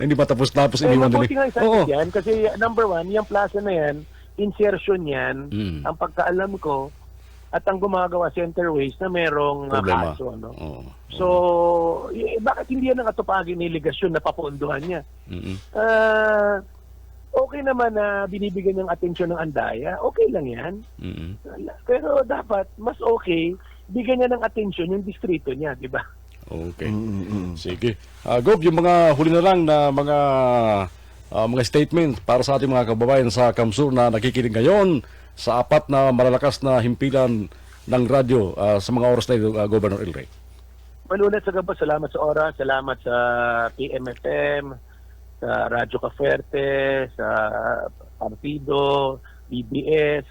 S7: Hindi pa tapos-tapos iniwan
S5: Mabuti nga
S7: nila.
S5: yan kasi number one, yung plaza na yan, insertion yan, ang pagkaalam ko, at ang gumagawa Centerways na merong
S7: Problema.
S5: kaso. So, bakit hindi yan ang atupagin ni ligasyon na papunduhan niya? Okay naman na binibigyan ng atensyon ng Andaya, okay lang yan. Pero dapat, mas okay, bigyan niya ng atensyon yung distrito niya, di ba?
S7: Okay. Sige. Gob, yung mga huli na lang na mga statement para sa ating mga kababayan sa Kamsur na nakikinig ngayon sa apat na malalakas na himpilan ng radyo sa mga oras na ito, Governor El Rey.
S5: Malulat sa gabas, salamat sa oras, salamat sa PMFM, sa Radyo Cafuerte, sa Partido, BBS.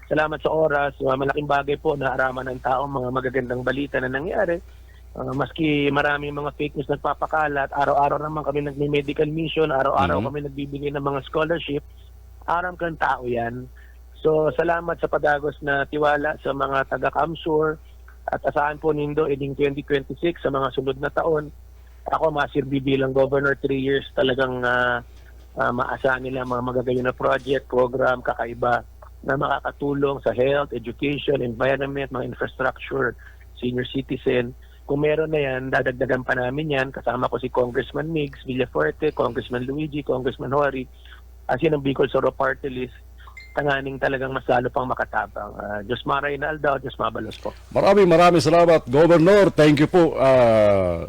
S5: Salamat sa oras. Malaking bagay po na araman ng tao mga magagandang balita na nangyari. Maski maraming mga fake news nagpapakalat, araw-araw naman kami nagme-medical mission, araw-araw kami nagbibigay ng mga scholarship. Aram kang tao yan. So, salamat sa padagos na tiwala sa mga taga-Kamsur at asahan po nindo eding 2026 sa mga sunod na taon. Ako, masirbi bilang governor 3 years, talagang maasahan nila mga magagayon na project, program, kakaiba na makakatulong sa health, education, environment, mga infrastructure, senior citizen. Kung meron na yan, dadagdagan pa namin yan. Kasama ko si Congressman Migs Villafuerte, Congressman Luigi, Congressman Hori, as yun ang Bicol Soro Party List. Tanganing talagang mas lalo pang makatabang. Diyos maray na aldaw, Diyos mabalos po.
S7: Maraming salamat, Governor. Thank you po.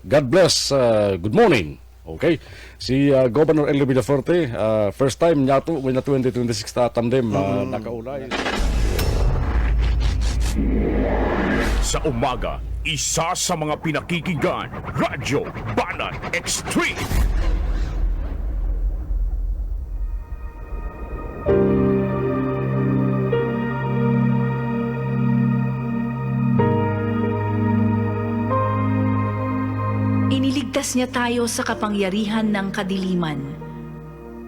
S7: God bless. Good morning. Okay. Si Governor Elio Villafuerte, first time niya ito, na 2026 tandem, nakaulay.
S4: Sa umaga, isa sa mga pinakikinggan, Radyo Banat Extreme.
S9: Iniligtas niya tayo sa kapangyarihan ng kadiliman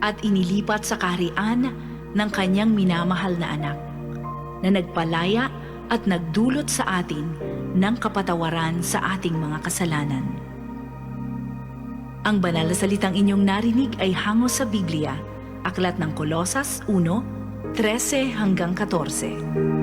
S9: at inilipat sa kaharian ng kanyang minamahal na anak, na nagpalaya at nagdulot sa atin ng kapatawaran sa ating mga kasalanan. Ang banal na salitang inyong narinig ay hango sa Biblia, Aklat ng Kolosas 1:13 hanggang 14.